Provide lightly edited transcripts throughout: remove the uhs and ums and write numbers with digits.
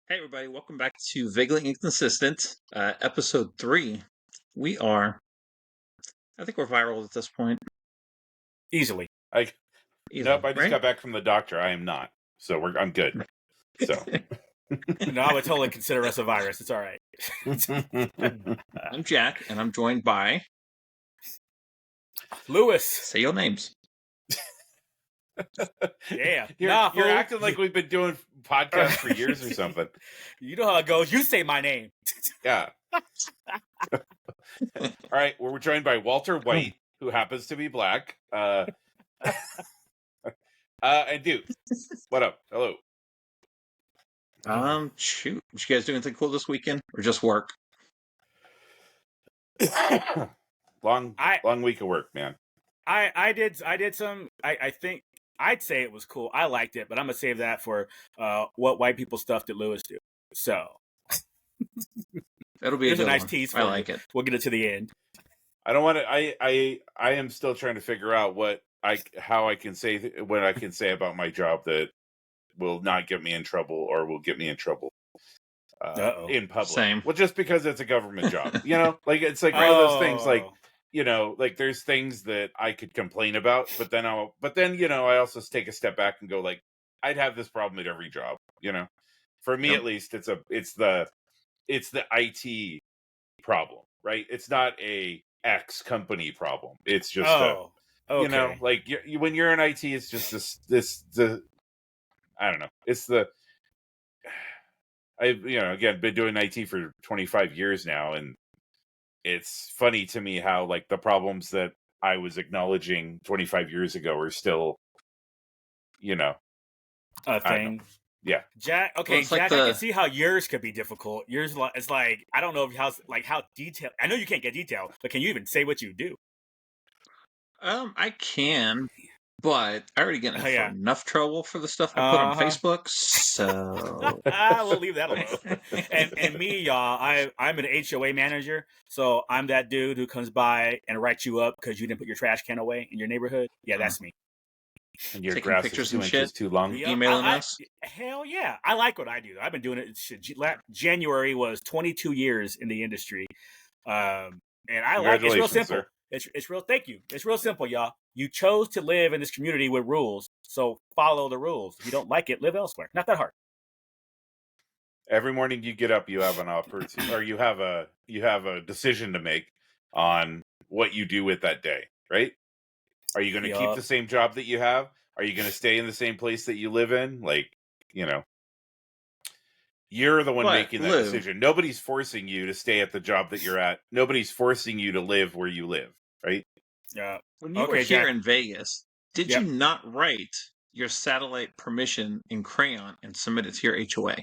Hey, everybody, welcome back to Vaguely Inconsistent, episode 3. I think we're viral at this point. Easily. Nope, I just right? got back from the doctor. I am not. So I'm good. So No, I would totally consider us a virus. It's all right. I'm Jack, and I'm joined by... Lewis. Say your names. Yeah. You're acting like we've been doing podcasts for years or something. You know how it goes. You say my name. Yeah. All right. Well, we're joined by Walter White, who happens to be black. And Duke. What up? Hello. Shoot. Did you guys do anything cool this weekend, or just work? long week of work, man. I did some. I think I'd say it was cool. I liked it, but I'm gonna save that for what white people stuff did Lewis do. So It'll be a nice one. tease. I like it. We'll get it to the end. I don't want to. I am still trying to figure out how I can say what I can say about my job that will not get me in trouble or will get me in trouble in public. Same. Well, just because it's a government job, like it's like one of those things. Like like there's things that I could complain about, but then I also take a step back and go like, I'd have this problem at every job. For me at least, it's the IT problem, right? It's not a X company problem. It's just okay. like when you're in IT, it's just the I don't know. It's the I've again been doing IT for 25 years now, and it's funny to me how like the problems that I was acknowledging 25 years ago are still a thing. Yeah, Jack. Okay, well, Jack. I can see how yours could be difficult. Yours, it's like I don't know how detailed. I know you can't get detailed, but can you even say what you do? I can, but I already get in enough trouble for the stuff I put on Facebook, so we'll leave that alone. and me, y'all, I'm an HOA manager, so I'm that dude who comes by and writes you up because you didn't put your trash can away in your neighborhood. Yeah, that's me. And your taking grass pictures is 2 and inches shit, too long. emailing us. Hell yeah, I like what I do. I've been doing it. January was 22 years in the industry, and I like it. It's real simple. Sir. It's real. Thank you. It's real simple, y'all. You chose to live in this community with rules, so follow the rules. If you don't like it, live elsewhere. Not that hard. Every morning you get up, you have an opportunity, or you have a decision to make on what you do with that day, right? Are you going to keep the same job that you have? Are you going to stay in the same place that you live in? Like, you're the one making that decision. Nobody's forcing you to stay at the job that you're at. Nobody's forcing you to live where you live, right? Yeah. When you were here in Vegas, did you not write your satellite permission in crayon and submit it to your HOA?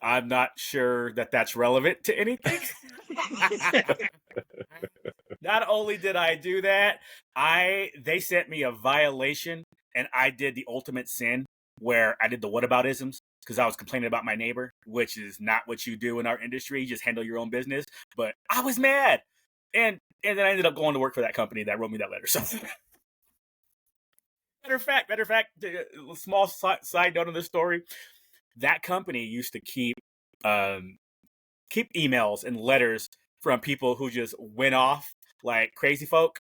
I'm not sure that that's relevant to anything. Not only did I do that, they sent me a violation, and I did the ultimate sin where I did the whataboutisms because I was complaining about my neighbor, which is not what you do in our industry. You just handle your own business. But I was mad, and then I ended up going to work for that company that wrote me that letter. So, matter of fact, small side note on this story. That company used to keep emails and letters from people who just went off like crazy folk.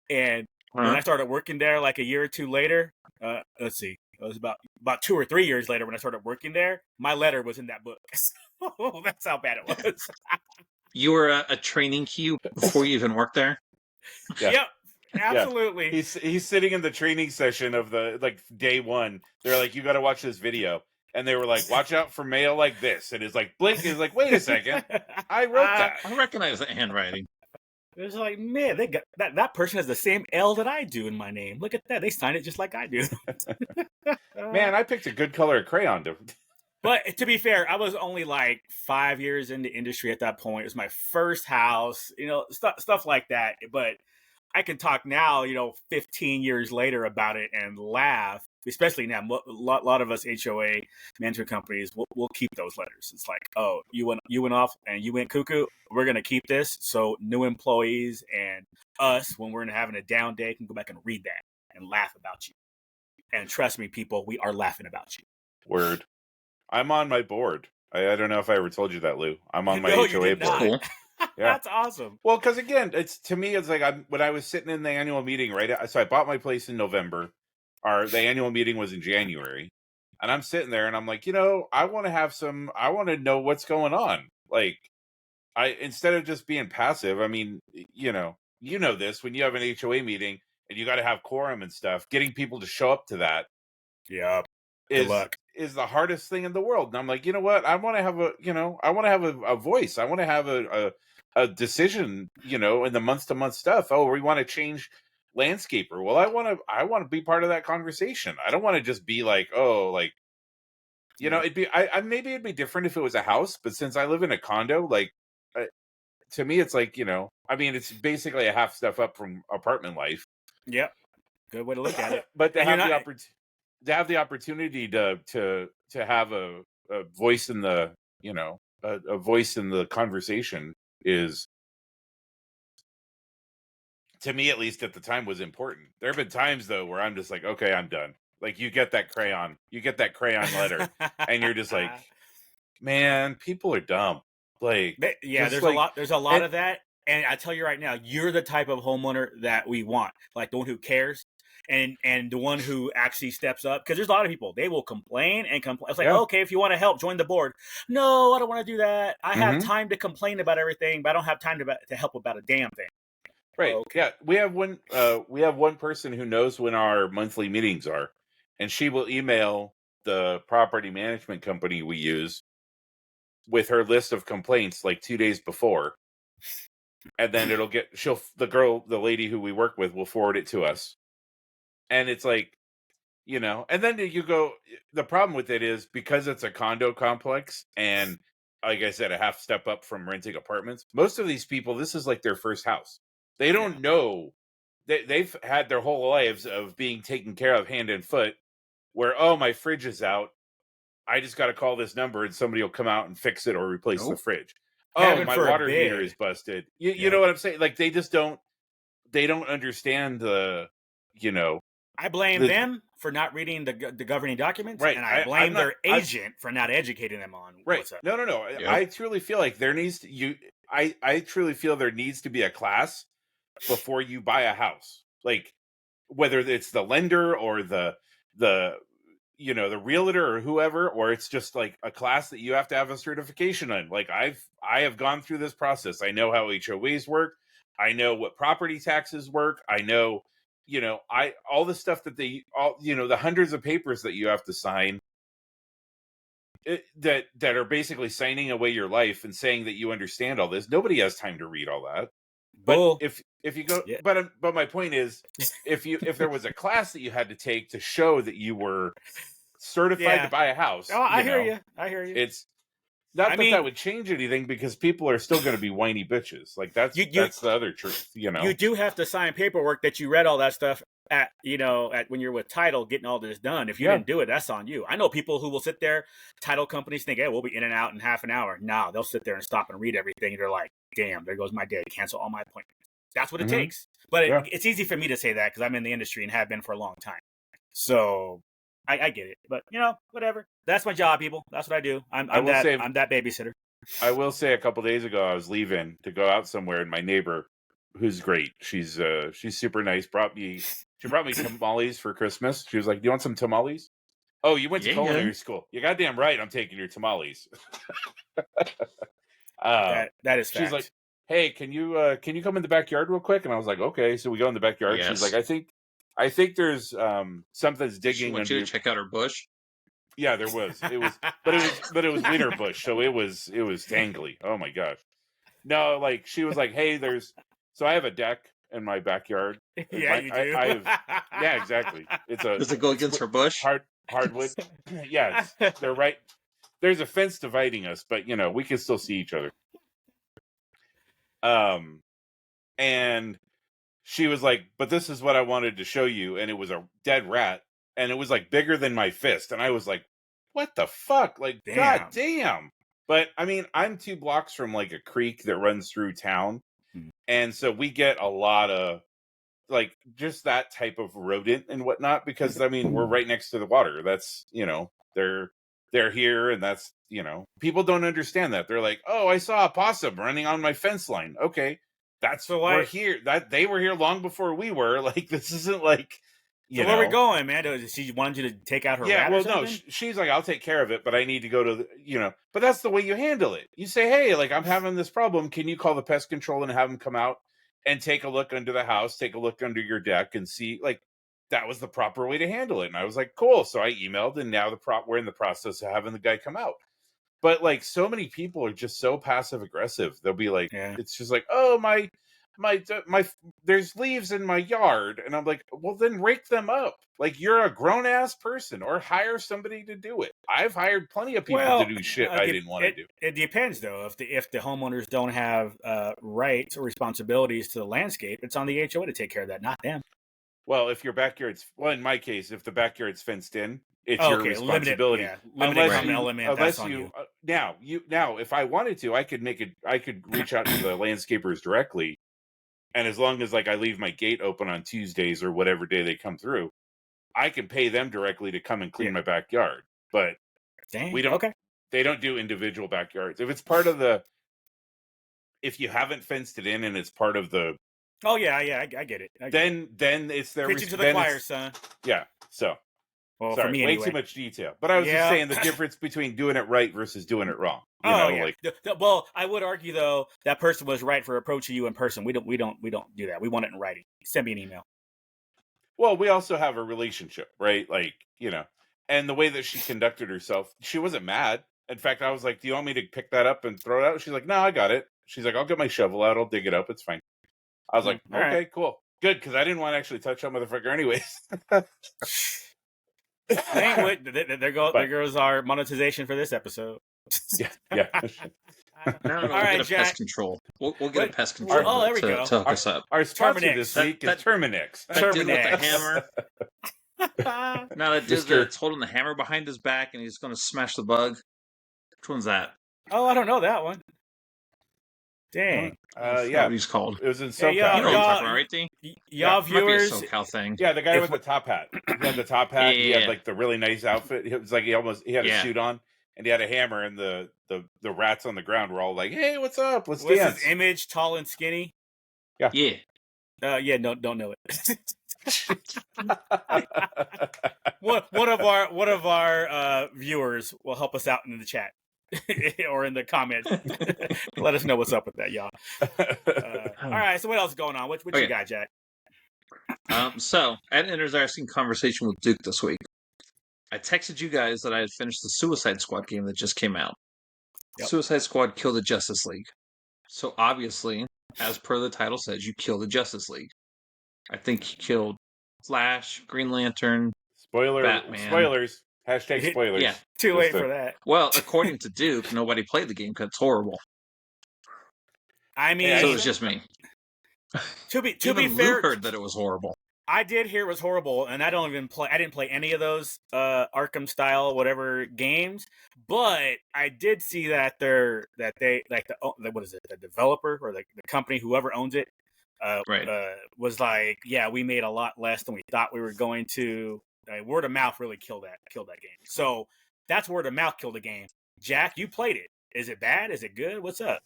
And when I started working there, like a year or two later, let's see, it was about 2 or 3 years later when I started working there, my letter was in that book. So that's how bad it was. You were a training queue before you even worked there? Yeah. Yep. Absolutely. Yeah. He's sitting in the training session of the day one. They're like, you got to watch this video. And they were like, watch out for mail like this. And it's like, blink. It's like, wait a second. I wrote that. I recognize that handwriting. It's like, man, they got that person has the same L that I do in my name. Look at that. They signed it just like I do. Man, I picked a good color of crayon. But to be fair, I was only like 5 years in the industry at that point. It was my first house, stuff like that. But I can talk now, 15 years later about it and laugh, especially now. A lot of us HOA management companies will keep those letters. It's like, oh, you went off and you went cuckoo. We're going to keep this. So new employees and us, when we're having a down day, can go back and read that and laugh about you. And trust me, people, we are laughing about you. Word. I'm on my board. I don't know if I ever told you that, Lou. I'm on my No, HOA you did board. not. Cool. Yeah. That's awesome. Well, because again, it's to me, it's like when I was sitting in the annual meeting, right? So I bought my place in November. The annual meeting was in January, and I'm sitting there, and I'm like, I want to know what's going on. Like, instead of just being passive, I mean, you know this when you have an HOA meeting and you got to have quorum and stuff. Getting people to show up to that Yeah. Good luck. is the hardest thing in the world. And I'm like, you know what? I want to have a voice. I want to have a decision, in the month to month stuff. Oh, we want to change landscaper. Well, I want to be part of that conversation. I don't want to just be like, oh, like, it'd be, maybe it'd be different if it was a house, but since I live in a condo, like, to me, it's like, I mean, it's basically a half step up from apartment life. Yep. Good way to look at it. But to have the opportunity to have a voice in the a voice in the conversation is, to me at least at the time, was important. There have been times though where I'm just like, okay, I'm done. Like you get that crayon letter and you're just like, man, people are dumb. Like, yeah, there's a lot of that. And I tell you right now, you're the type of homeowner that we want, like the one who cares and the one who actually steps up. Because there's a lot of people, they will complain and complain. It's like, okay, if you want to help, join the board. No, I don't want to do that. I have time to complain about everything, but I don't have time to help about a damn thing. Right. Okay. Yeah, we have one person who knows when our monthly meetings are, and she will email the property management company we use with her list of complaints like 2 days before. And then the lady who we work with will forward it to us. And it's like, and then you go, the problem with it is because it's a condo complex and like I said, a half step up from renting apartments. Most of these people, this is like their first house. They don't know. They've had their whole lives of being taken care of hand and foot where, oh, my fridge is out. I just got to call this number and somebody will come out and fix it or replace the fridge. Oh, my water heater is busted. You know what I'm saying? Like they don't understand I blame them for not reading the governing documents, right? And I blame their agent for not educating them on what's up. No. Yep. I truly feel like there needs to I truly feel there needs to be a class before you buy a house, like whether it's the lender or the the realtor or whoever, or it's just like a class that you have to have a certification on. Like I have gone through this process. I know how HOAs work. I know what property taxes work. I know, all the stuff that the hundreds of papers that you have to sign that are basically signing away your life and saying that you understand all this. Nobody has time to read all that. But if you go, but my point is, if there was a class that you had to take to show that you were certified to buy a house, I hear you. It's not that would change anything because people are still going to be whiny bitches. Like that's the other truth. You do have to sign paperwork that you read all that stuff at when you're with title getting all this done. If you didn't do it, that's on you. I know people who will sit there, title companies think, hey, we'll be in and out in half an hour. No, they'll sit there and stop and read everything. And they're like, damn, there goes my day. Cancel all my appointments. That's what it takes. But it's easy for me to say that because I'm in the industry and have been for a long time. So I get it. But, whatever. That's my job, people. That's what I do. I'm that babysitter. I will say a couple days ago, I was leaving to go out somewhere, and my neighbor, who's great, she's super nice, brought me tamales for Christmas. She was like, "Do you want some tamales?" Oh, you went to culinary school. You're goddamn right. I'm taking your tamales. That is fact. She's like, hey, can you come in the backyard real quick? And I was like, okay. So we go in the backyard. Yes. She's like, I think there's something's digging. She wants you to check out her bush. Yeah, there was. It was, but it was winter bush, so it was tangly. Oh my gosh. No, like she was like, hey, so I have a deck in my backyard. Yeah, you do. Yeah, exactly. Does it go against her bush? Hardwood. Yeah, they're right. There's a fence dividing us, but we can still see each other. And she was like, but this is what I wanted to show you, and it was a dead rat, and it was like bigger than my fist, and I was like, what the fuck? Like, god damn. But I mean, I'm 2 blocks from like a creek that runs through town, and so we get a lot of like just that type of rodent and whatnot because I mean we're right next to the water. That's they they're here, and that's, people don't understand that. They're like, oh, I saw a possum running on my fence line. Okay, we're here. That they were here long before we were. Like, this isn't like, so where are we going, man? Does she wanted you to take out her rat or something? No, she's like, I'll take care of it, but I need to go to but that's the way you handle it. You say, hey, like, I'm having this problem. Can you call the pest control and have them come out and take a look under the house, take a look under your deck, and see, like, that was the proper way to handle it. And I was like, cool. So I emailed, and now we're in the process of having the guy come out. But, like, so many people are just so passive aggressive. They'll be like, It's just like, oh, my there's leaves in my yard, and I'm like, well, then rake them up. Like, you're a grown ass person, or hire somebody to do it. I've hired plenty of people to do shit I didn't want to do. It depends, though. If the homeowners don't have rights or responsibilities to the landscape, it's on the HOA to take care of that, not them. Well, if your backyard's in my case, if the backyard's fenced in, it's your responsibility. Limited element. Unless you now, if I wanted to, I could reach out to the landscapers directly. And as long as, like, I leave my gate open on Tuesdays or whatever day they come through, I can pay them directly to come and clean my backyard. But we don't. Okay. They don't do individual backyards. If it's part of if you haven't fenced it in and it's part of the. Oh yeah, I get it. Then it's their preaching to the choir, son. Yeah. So. Well, sorry, for me, way too much detail. But I was just saying the difference between doing it right versus doing it wrong. Well, I would argue, though, that person was right for approaching you in person. We don't do that. We want it in writing. Send me an email. Well, we also have a relationship, right? Like, and the way that she conducted herself, she wasn't mad. In fact, I was like, do you want me to pick that up and throw it out? She's like, no, I got it. She's like, I'll get my shovel out. I'll dig it up. It's fine. I was like, okay, right. Cool. Good, because I didn't want to actually touch that motherfucker anyways. There goes our monetization for this episode. Yeah. No, all right, get a pest control. We'll get a pest control there we go. to hook us up. Our sponsor this week is Terminix. That dude with the hammer. Now that dude that's holding the hammer behind his back and he's going to smash the bug. Which one's that? Oh, I don't know that one. Dang. Yeah. What he's called. It was in SoCal. You know what I'm talking about, right, D? Y'all viewers. Might be a SoCal thing. Yeah, the guy with the top hat. He had the top hat. Yeah. He had, like, the really nice outfit. It was like he had a suit on, and he had a hammer, and the rats on the ground were all like, hey, what's up? Let's dance. What's his image? Tall and skinny? Yeah. Yeah, don't know it. One of our viewers will help us out in the chat. Or in the comments. Let us know what's up with that, y'all. All right, so what else is going on? What you got, Jack? So I had an interesting conversation with Duke this week. I texted you guys that I had finished the Suicide Squad game that just came out. Yep. Suicide Squad Kill the Justice League. So obviously, as per the title says, you kill the Justice League. I think you killed Flash, Green Lantern, Batman. Spoilers. Hashtag spoilers. Yeah. Too late for that. Well, according to Duke, nobody played the game because it's horrible. I mean, so it was just me. To be fair, Lou heard that it was horrible. I did hear it was horrible, and I didn't play any of those Arkham style whatever games. But I did see that they like what is it? The developer or the company, whoever owns it, was like, yeah, we made a lot less than we thought we were going to. Word of mouth really killed that game. So that's word of mouth killed the game. Jack, you played it. Is it bad? Is it good? What's up?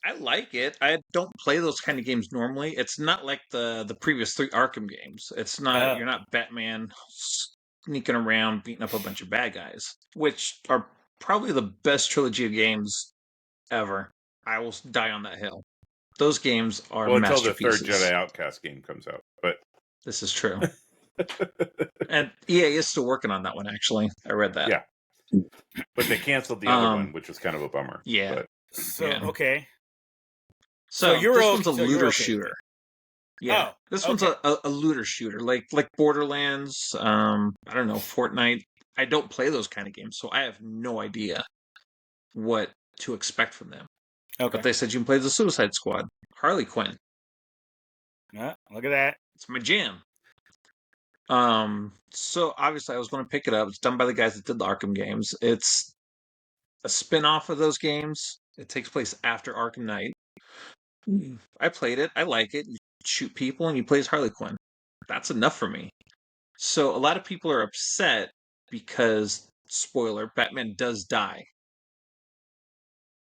I like it. I don't play those kind of games normally. It's not like the previous 3 Arkham games. It's not you're not Batman sneaking around beating up a bunch of bad guys, which are probably the best trilogy of games ever. I will die on that hill. Those games are masterpieces. Until the 3rd Jedi Outcast game comes out, but this is true. And EA is still working on that one, actually. I read that. Yeah. But they canceled the other one, which was kind of a bummer. Yeah. But, okay. So this one's a looter shooter. Yeah. This one's a looter shooter. Like Borderlands, I don't know, Fortnite. I don't play those kind of games, so I have no idea what to expect from them. Okay. But they said you can play the Suicide Squad. Harley Quinn. Yeah, look at that. It's my jam. So obviously I was going to pick it up. It's done by the guys that did the Arkham games. It's a spin-off of those games. It takes place after Arkham Knight. I played it. I like it. You shoot people and you play as Harley Quinn. That's enough for me. So a lot of people are upset because spoiler, Batman does die.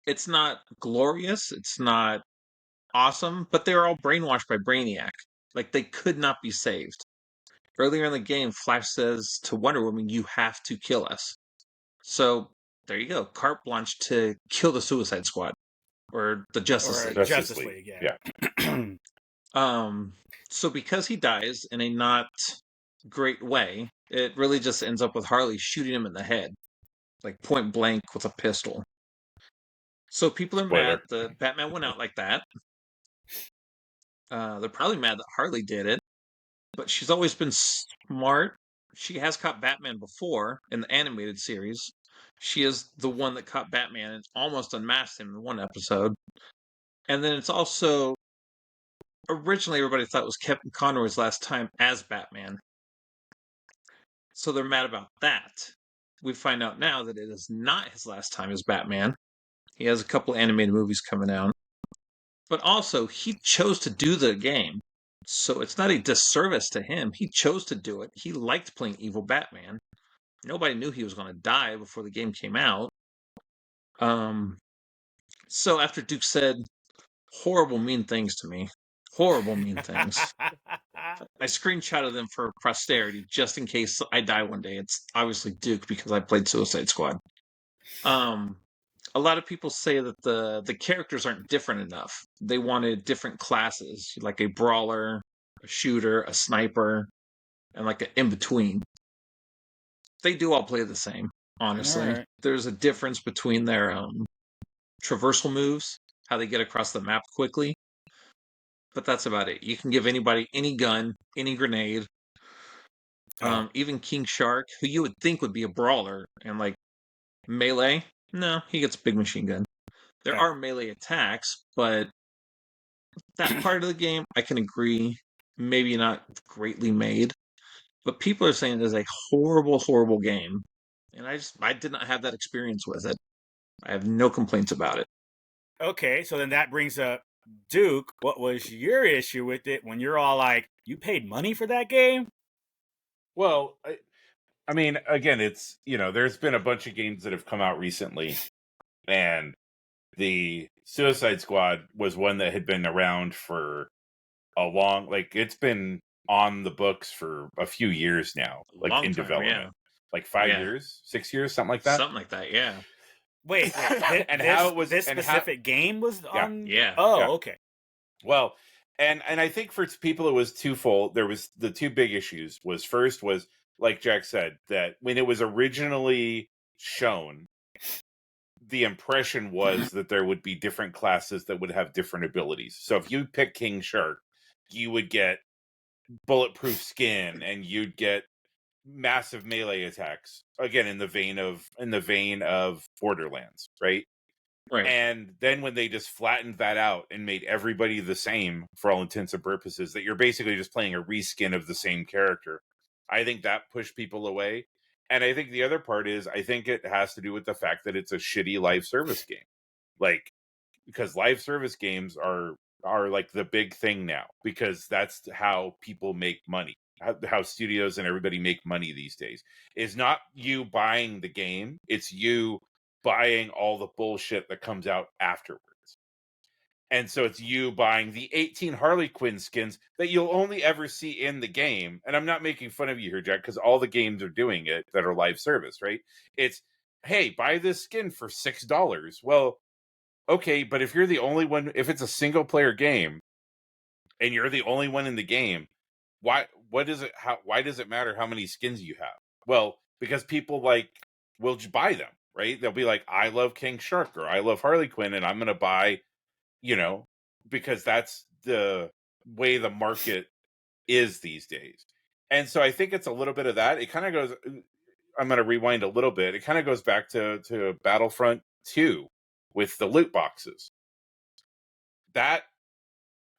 It's not glorious, it's not awesome, but they're all brainwashed by Brainiac. Like, they could not be saved. Earlier in the game, Flash says to Wonder Woman, "You have to kill us." So, there you go. Carte blanche to kill the Suicide Squad. Or the Justice Or League. Justice League, yeah. So because he dies in a not great way, it really just ends up with Harley shooting him in the head, like point blank with a pistol. So people are Spoiler. mad that Batman went out like that. They're probably mad that Harley did it, but she's always been smart. She has caught Batman before in the animated series. She is the one that caught Batman and almost unmasked him in one episode. And then it's also originally everybody thought it was Kevin Conroy's last time as Batman. So they're mad about that. We find out now that it is not his last time as Batman. He has a couple animated movies coming out. But also, he chose to do the game. So it's not a disservice to him. He chose to do it. He liked playing evil Batman. Nobody knew he was going to die before the game came out. So after Duke said horrible, mean things to me, horrible, mean things, I screenshotted them for posterity just in case I die one day. It's obviously Duke because I played Suicide Squad. A lot of people say that the characters aren't different enough. They wanted different classes, like a brawler, a shooter, a sniper, and like an in between. They do all play the same, honestly. Right. There's a difference between their traversal moves, how they get across the map quickly. But that's about it. You can give anybody any gun, any grenade. Even King Shark, who you would think would be a brawler and like melee, no, he gets a big machine gun. There are melee attacks, but that part of the game, I can agree, maybe not greatly made. But people are saying it is a horrible, horrible game. And I did not have that experience with it. I have no complaints about it. Okay, so then that brings up Duke. What was your issue with it when you're all like, you paid money for that game? Well, I mean, again, it's, there's been a bunch of games that have come out recently, and the Suicide Squad was one that had been around for it's been on the books for a few years now, like Long in time, development. yeah. Like 5 Yeah. years, 6 years, something like that. Something like that, yeah. Wait, And how it was- this and specific game was on? Yeah. Oh, Yeah. okay. Well, and I think for people it was twofold. There was the two big issues. First was, like Jack said, that when it was originally shown, the impression was that there would be different classes that would have different abilities. So if you pick King Shark, you would get bulletproof skin and you'd get massive melee attacks. Again, in the vein of Borderlands, right? Right. And then when they just flattened that out and made everybody the same for all intents and purposes, that you're basically just playing a reskin of the same character, I think that pushed people away. And I think the other part is, I think it has to do with the fact that it's a shitty live service game. Like, because live service games are like the big thing now, because that's how people make money. How studios and everybody make money these days is not you buying the game, it's you buying all the bullshit that comes out afterwards. And so it's you buying the 18 Harley Quinn skins that you'll only ever see in the game. And I'm not making fun of you here, Jack, because all the games are doing it that are live service, right? It's, hey, buy this skin for $6. Well, okay, but if you're the only one, if it's a single player game and you're the only one in the game, why does it matter how many skins you have? Well, because people will buy them, right? They'll be like, I love King Shark or I love Harley Quinn and I'm going to buy, because that's the way the market is these days. And so I think it's a little bit of that. It kind of goes, I'm going to rewind a little bit. It kind of goes back to Battlefront 2 with the loot boxes. That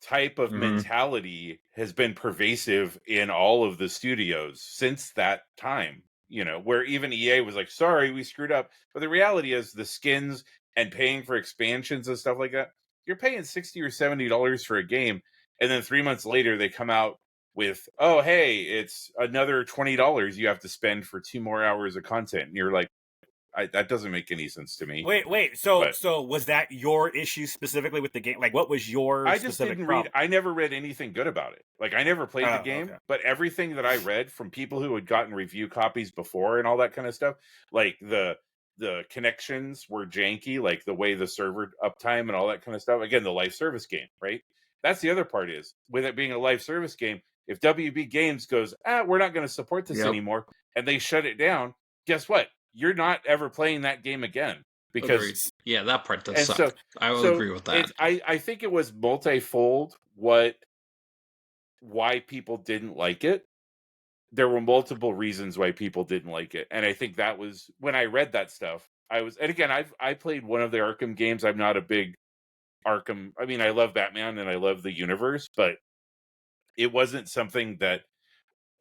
type of mentality has been pervasive in all of the studios since that time, where even EA was like, sorry, we screwed up. But the reality is the skins and paying for expansions and stuff like that, you're paying $60 or $70 for a game. And then 3 months later, they come out with, oh, hey, it's another $20 you have to spend for 2 more hours of content. And you're like, that doesn't make any sense to me. Wait. So was that your issue specifically with the game? Like, what was your I just specific didn't problem? read. I never read anything good about it. Like, I never played the game, okay. but everything that I read from people who had gotten review copies before and all that kind of stuff, like the connections were janky, like the way the server uptime and all that kind of stuff. Again, the live service game, right? That's the other part, is with it being a live service game, if WB Games goes, we're not going to support this anymore, and they shut it down, guess what? You're not ever playing that game again. Because Agreed. Yeah, that part does and suck. I will agree with that. I think it was multifold why people didn't like it. There were multiple reasons why people didn't like it, and I think that was when I read that stuff. And again, I played one of the Arkham games. I'm not a big Arkham. I mean, I love Batman and I love the universe, but it wasn't something that.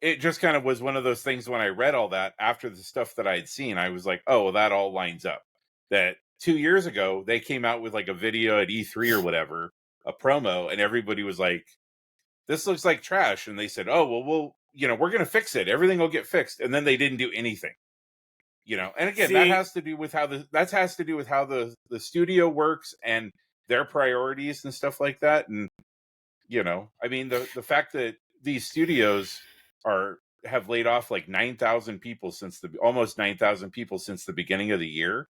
It just kind of was one of those things when I read all that after the stuff that I had seen, I was like, oh, well, that all lines up. That 2 years ago, they came out with like a video at E3 or whatever, a promo, and everybody was like, this looks like trash. And they said, oh, well, we're going to fix it. Everything will get fixed. And then they didn't do anything, And again, that has to do with how the studio works and their priorities and stuff like that. And, I mean, the fact that these studios have laid off like 9,000 people almost 9,000 people since the beginning of the year.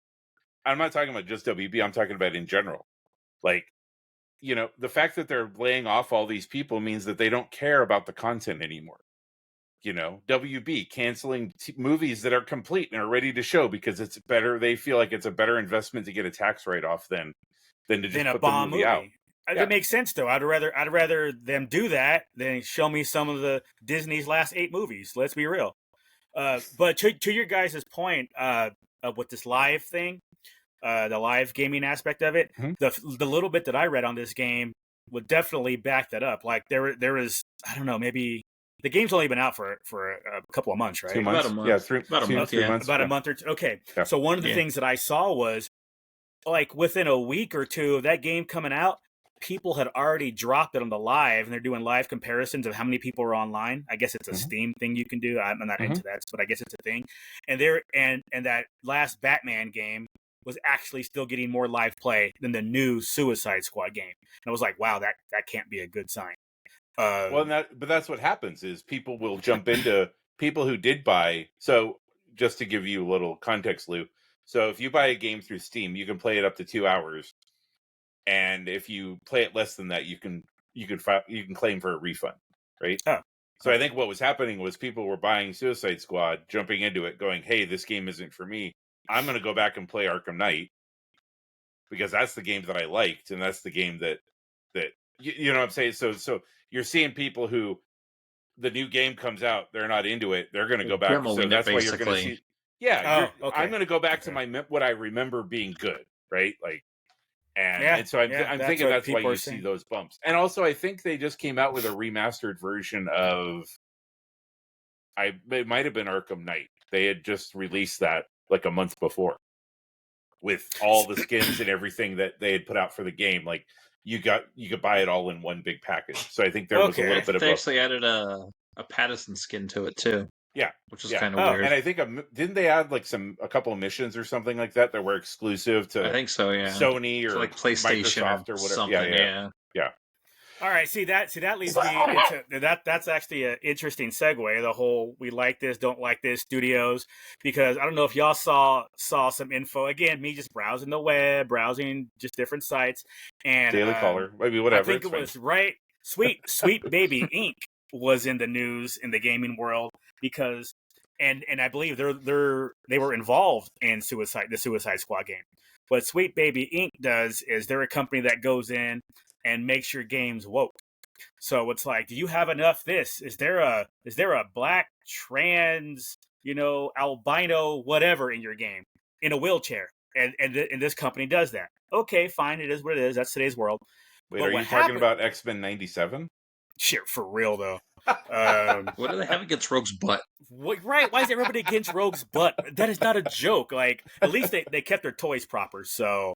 I'm not talking about just WB. I'm talking about in general. Like, the fact that they're laying off all these people means that they don't care about the content anymore. WB canceling movies that are complete and are ready to show because it's better. They feel like it's a better investment to get a tax write-off than to just put the movie out. That makes sense, though. I'd rather them do that than show me some of the Disney's last 8 movies. Let's be real. But to your guys' point with this live thing, the live gaming aspect of it, the little bit that I read on this game would definitely back that up. Like there is, I don't know, maybe the game's only been out for a couple of months, right? 2 months. About a month. Yeah, 3 months. About a month or two. Okay. Yeah. So one of the things that I saw was, like, within a week or two of that game coming out, people had already dropped it on the live, and they're doing live comparisons of how many people are online. I guess it's a Steam thing you can do. I'm not into that, but I guess it's a thing. And and that last Batman game was actually still getting more live play than the new Suicide Squad game. And I was like, wow, that can't be a good sign. But that's what happens is people will jump into people who did buy. So just to give you a little context, Lou. So if you buy a game through Steam, you can play it up to 2 hours. And if you play it less than that, you can claim for a refund, right? Oh. So I think what was happening was people were buying Suicide Squad, jumping into it, going, "Hey, this game isn't for me. I'm going to go back and play Arkham Knight because that's the game that I liked, and that's the game that you know what I'm saying." So you're seeing people who the new game comes out, they're not into it, they're going to go back. So that's why you're going to see. Yeah, I'm going to go back to what I remember being good, right? Like. And so I'm thinking that's why you see those bumps. And also, I think they just came out with a remastered version of. It might have been Arkham Knight. They had just released that like a month before, with all the skins and everything that they had put out for the game. Like you could buy it all in one big package. So I think there was a little bit of. They actually added a Pattinson skin to it too. Yeah, which is kind of weird. And I think didn't they add like a couple of missions or something like that were exclusive to? I think so. Yeah, Sony or like PlayStation Microsoft or whatever. Something, yeah. All right, see that leads me into that's actually an interesting segue. The whole we like this, don't like this studios, because I don't know if y'all saw some info. Again, me just browsing the web, browsing just different sites, and Daily Caller, maybe whatever. I think it was right. Sweet Baby Inc. was in the news in the gaming world because, and I believe they were involved in the Suicide Squad game. What Sweet Baby Inc. does is they're a company that goes in and makes your games woke. So it's like, do you have enough this? Is there a black, trans, albino, whatever in your game in a wheelchair? And this company does that. Okay, fine, it is what it is. That's today's world. Wait, are you talking about X-Men 97? Shit, for real though. What do they have against Rogue's butt? Right? Why is everybody against Rogue's butt? That is not a joke. Like, at least they kept their toys proper. So,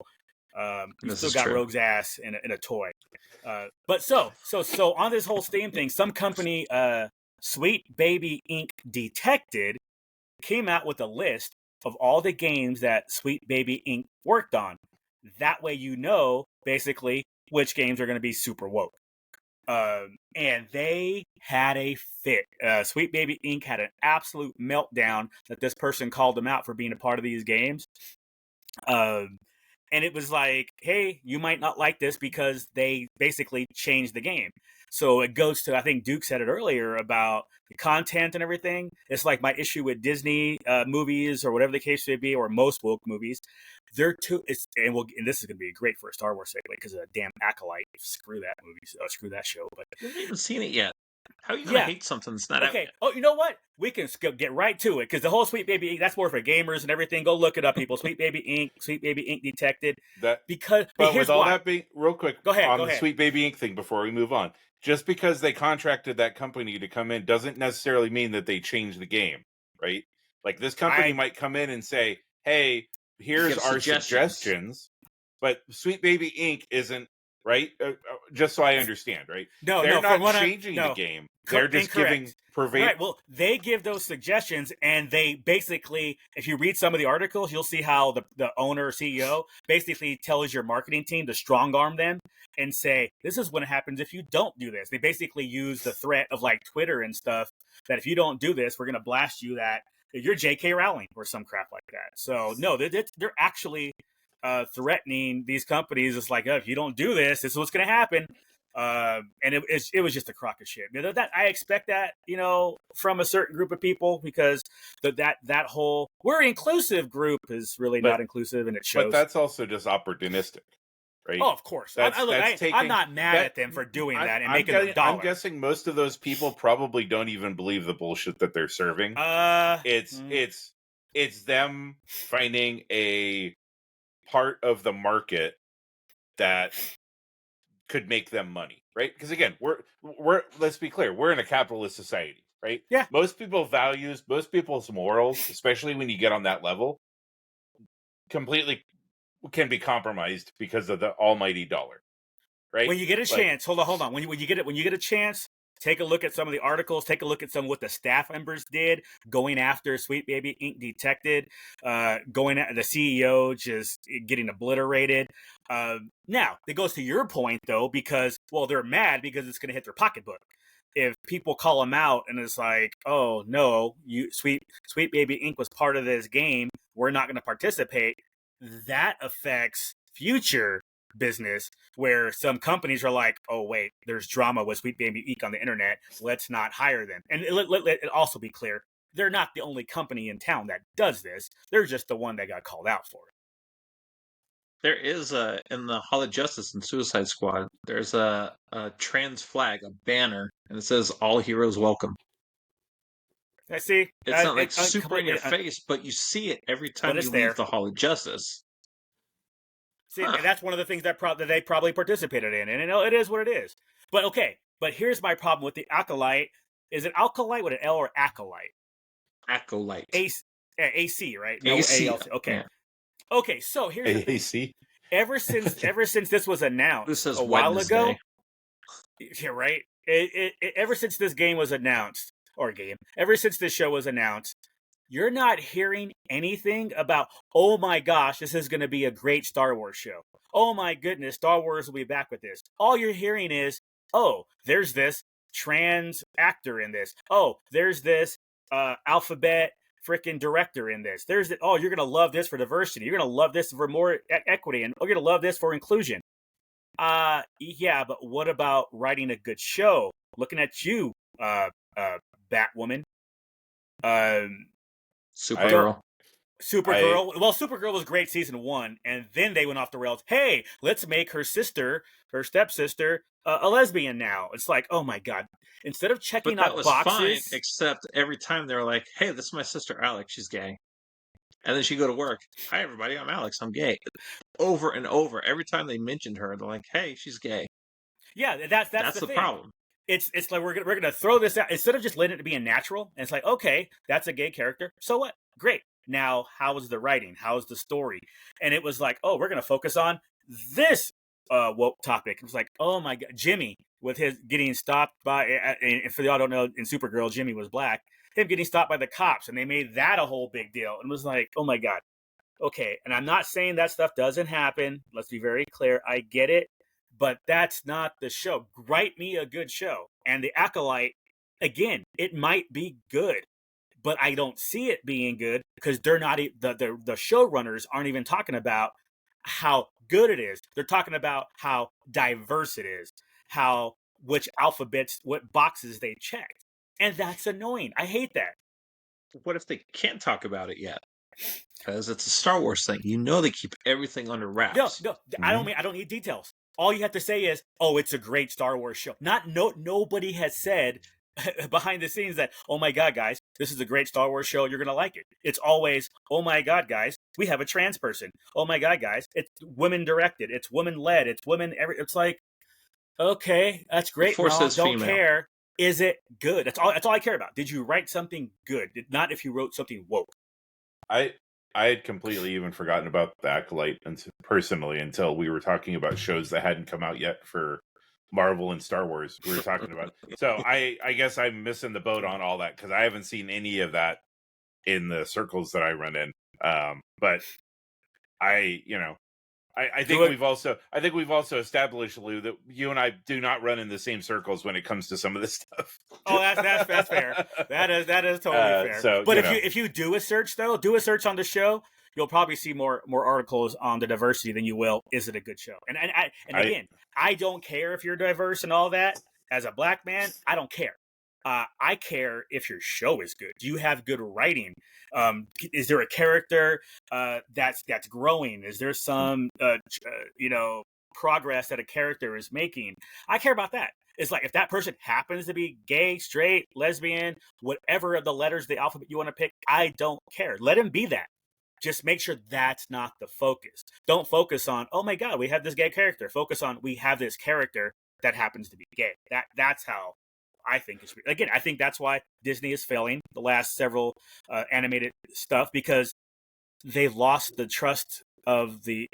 You This still is got true. Rogue's ass in a toy. But so on this whole Steam thing, some company, Sweet Baby Inc. Detected, came out with a list of all the games that Sweet Baby Inc. worked on. That way, basically which games are going to be super woke. And they had a fit. Sweet Baby Inc. had an absolute meltdown that this person called them out for being a part of these games. And it was like, hey, you might not like this because they basically changed the game. So it goes to, I think Duke said it earlier about the content and everything. It's like my issue with Disney movies or whatever the case may be, or most woke movies. They're too, and this is going to be great for a Star Wars segue because of a damn Acolyte. Screw that movie, screw that show. But You haven't even seen it yet. How are you going to hate something that's not out okay. yet? Oh, you know what? We can get right to it because the whole Sweet Baby Inc. That's more for gamers and everything. Go look it up, people. Sweet Baby Inc. Sweet Baby Inc. Detected. But with here's all why. that being real quick, go ahead. On the Sweet Baby Inc. thing before we move on, just because they contracted that company to come in doesn't necessarily mean that they changed the game, right? Like this company might come in and say, "Hey, here's our suggestions," but Sweet Baby Inc. isn't, right? Just so I understand, right? They're not changing the game. They're just giving Right. Well, they give those suggestions, and they basically, if you read some of the articles, you'll see how the owner or CEO basically tells your marketing team to strong arm them and say, this is what happens if you don't do this. They basically use the threat of like Twitter and stuff that if you don't do this, we're going to blast you that you're J.K. Rowling or some crap like that. So no, they're actually threatening these companies. It's like, oh, if you don't do this is what's going to happen. And it was just a crock of shit. That I expect that, from a certain group of people, because that whole we're inclusive group is really not inclusive, and it shows. But that's also just opportunistic, right? Oh, of course. I'm not mad at them for doing that and making a dollar. I'm guessing most of those people probably don't even believe the bullshit that they're serving. It's them finding a part of the market that could make them money, right? Because again, we're let's be clear, we're in a capitalist society, right? Yeah. Most people's morals, especially when you get on that level, completely can be compromised because of the almighty dollar, right? When you get a chance, hold on. When you get a chance, take a look at some of the articles. Take a look at some of what the staff members did going after Sweet Baby Inc. Detected, going at the CEO just getting obliterated. Now, it goes to your point, though, because, well, they're mad because it's going to hit their pocketbook. If people call them out and it's like, oh, no, Sweet Baby Inc. was part of this game, we're not going to participate, that affects future business where some companies are like, oh wait, there's drama with Sweet Baby Inc. on the internet, let's not hire them. And let it also be clear, they're not the only company in town that does this. They're just the one that got called out for it. There is in the Hall of Justice and Suicide Squad, there's a trans flag, a banner, and it says "All heroes welcome." I see. It's not like super in your face, but you see it every time you leave the Hall of Justice. See, and that's one of the things that they probably participated in, and it is what it is. But okay, but here's my problem with the Acolyte. Is it Acolyte with an L or Acolyte? Acolyte. AC, right? No, AC. Okay. Yeah. Okay, so here's the thing. AC. Ever since this was announced a while ago, yeah, right. Ever since this game was announced, ever since this show was announced, you're not hearing anything about, oh my gosh, this is going to be a great Star Wars show. Oh my goodness, Star Wars will be back with this. All you're hearing is, oh, there's this trans actor in this. Oh, there's this alphabet freaking director in this. Oh, you're going to love this for diversity. You're going to love this for more equity. And you're going to love this for inclusion. Yeah, but what about writing a good show? Looking at you, Batwoman. Supergirl. Well, Supergirl was great season 1, and then they went off the rails. Hey, let's make her stepsister, a lesbian now. It's like, oh my god! Instead of checking out boxes, fine, except every time they were like, "Hey, this is my sister Alex. She's gay," and then she'd go to work. "Hi, everybody. I'm Alex. I'm gay." Over and over, every time they mentioned her, they're like, "Hey, she's gay." Yeah, that's the problem. It's like we're gonna throw this out instead of just letting it be a natural. And it's like, okay, that's a gay character. So what? Great. Now, how is the writing? How is the story? And it was like, oh, we're gonna focus on this woke topic. It was like, oh my god, Jimmy with his getting stopped by, and for y'all don't know, in Supergirl, Jimmy was black. Him getting stopped by the cops, and they made that a whole big deal. And it was like, oh my god, okay. And I'm not saying that stuff doesn't happen. Let's be very clear. I get it, but that's not the show. Write me a good show. And The Acolyte, again, it might be good, but I don't see it being good because they're not the showrunners aren't even talking about how good it is. They're talking about how diverse it is, how which alphabets, what boxes they checked, and that's annoying. I hate that. What if they can't talk about it yet? Because it's a Star Wars thing. You know they keep everything under wraps. No, I don't need details. All you have to say is, "Oh, it's a great Star Wars show." Nobody has said behind the scenes that, "Oh my god, guys, this is a great Star Wars show. You're gonna like it." It's always, "Oh my god, guys, we have a trans person. Oh my god, guys, it's women directed. It's women led. It's women every." It's like, okay, that's great. Force No, says don't female. care. Is it good? That's all I care about. Did you write something good? Not if you wrote something woke. I had completely even forgotten about the Acolyte personally until we were talking about shows that hadn't come out yet for Marvel and Star Wars. We were talking about. So I guess I'm missing the boat on all that because I haven't seen any of that in the circles that I run in. But I think we've also established, Lou, that you and I do not run in the same circles when it comes to some of this stuff. Oh, that's fair. That is totally fair. So, but if you do a search though, do a search on the show, you'll probably see more articles on the diversity than you will. Is it a good show? And again, I don't care if you're diverse and all that. As a black man, I don't care. I care if your show is good. Do you have good writing? Is there a character that's growing? Is there some progress that a character is making? I care about that. It's like if that person happens to be gay, straight, lesbian, whatever of the letters, the alphabet you want to pick, I don't care. Let him be that. Just make sure that's not the focus. Don't focus on, oh my God, we have this gay character. Focus on, we have this character that happens to be gay. That's how I think it's, again, I think that's why Disney is failing the last several animated stuff, because they've lost the trust of the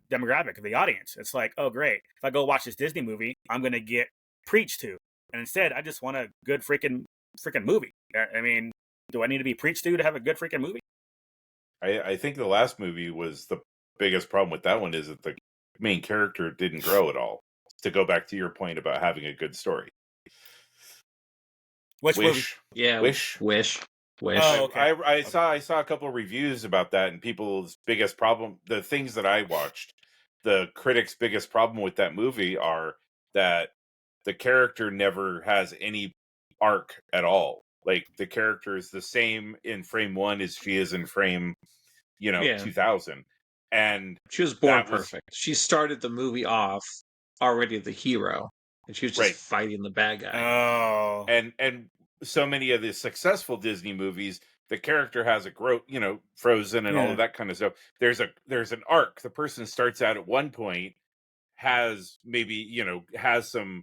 demographic of the audience. It's like, oh great, if I go watch this Disney movie, I'm going to get preached to, and instead I just want a good freaking movie. I mean, do I need to be preached to have a good freaking movie? I think the last movie was the biggest problem with that one is that the main character didn't grow at all. To go back to your point about having a good story. Which movie? Yeah, Wish. Oh, okay. I saw a couple of reviews about that, and people's biggest problem, the things that I watched, the critics' biggest problem with that movie are that the character never has any arc at all. Like the character is the same in frame 1 as she is in frame, 2000, and she was born perfect. She started the movie off already the hero, and she was just fighting the bad guy. Oh, and so many of the successful Disney movies, the character has a growth, Frozen and all of that kind of stuff. There's an arc. The person starts out at one point, has maybe has some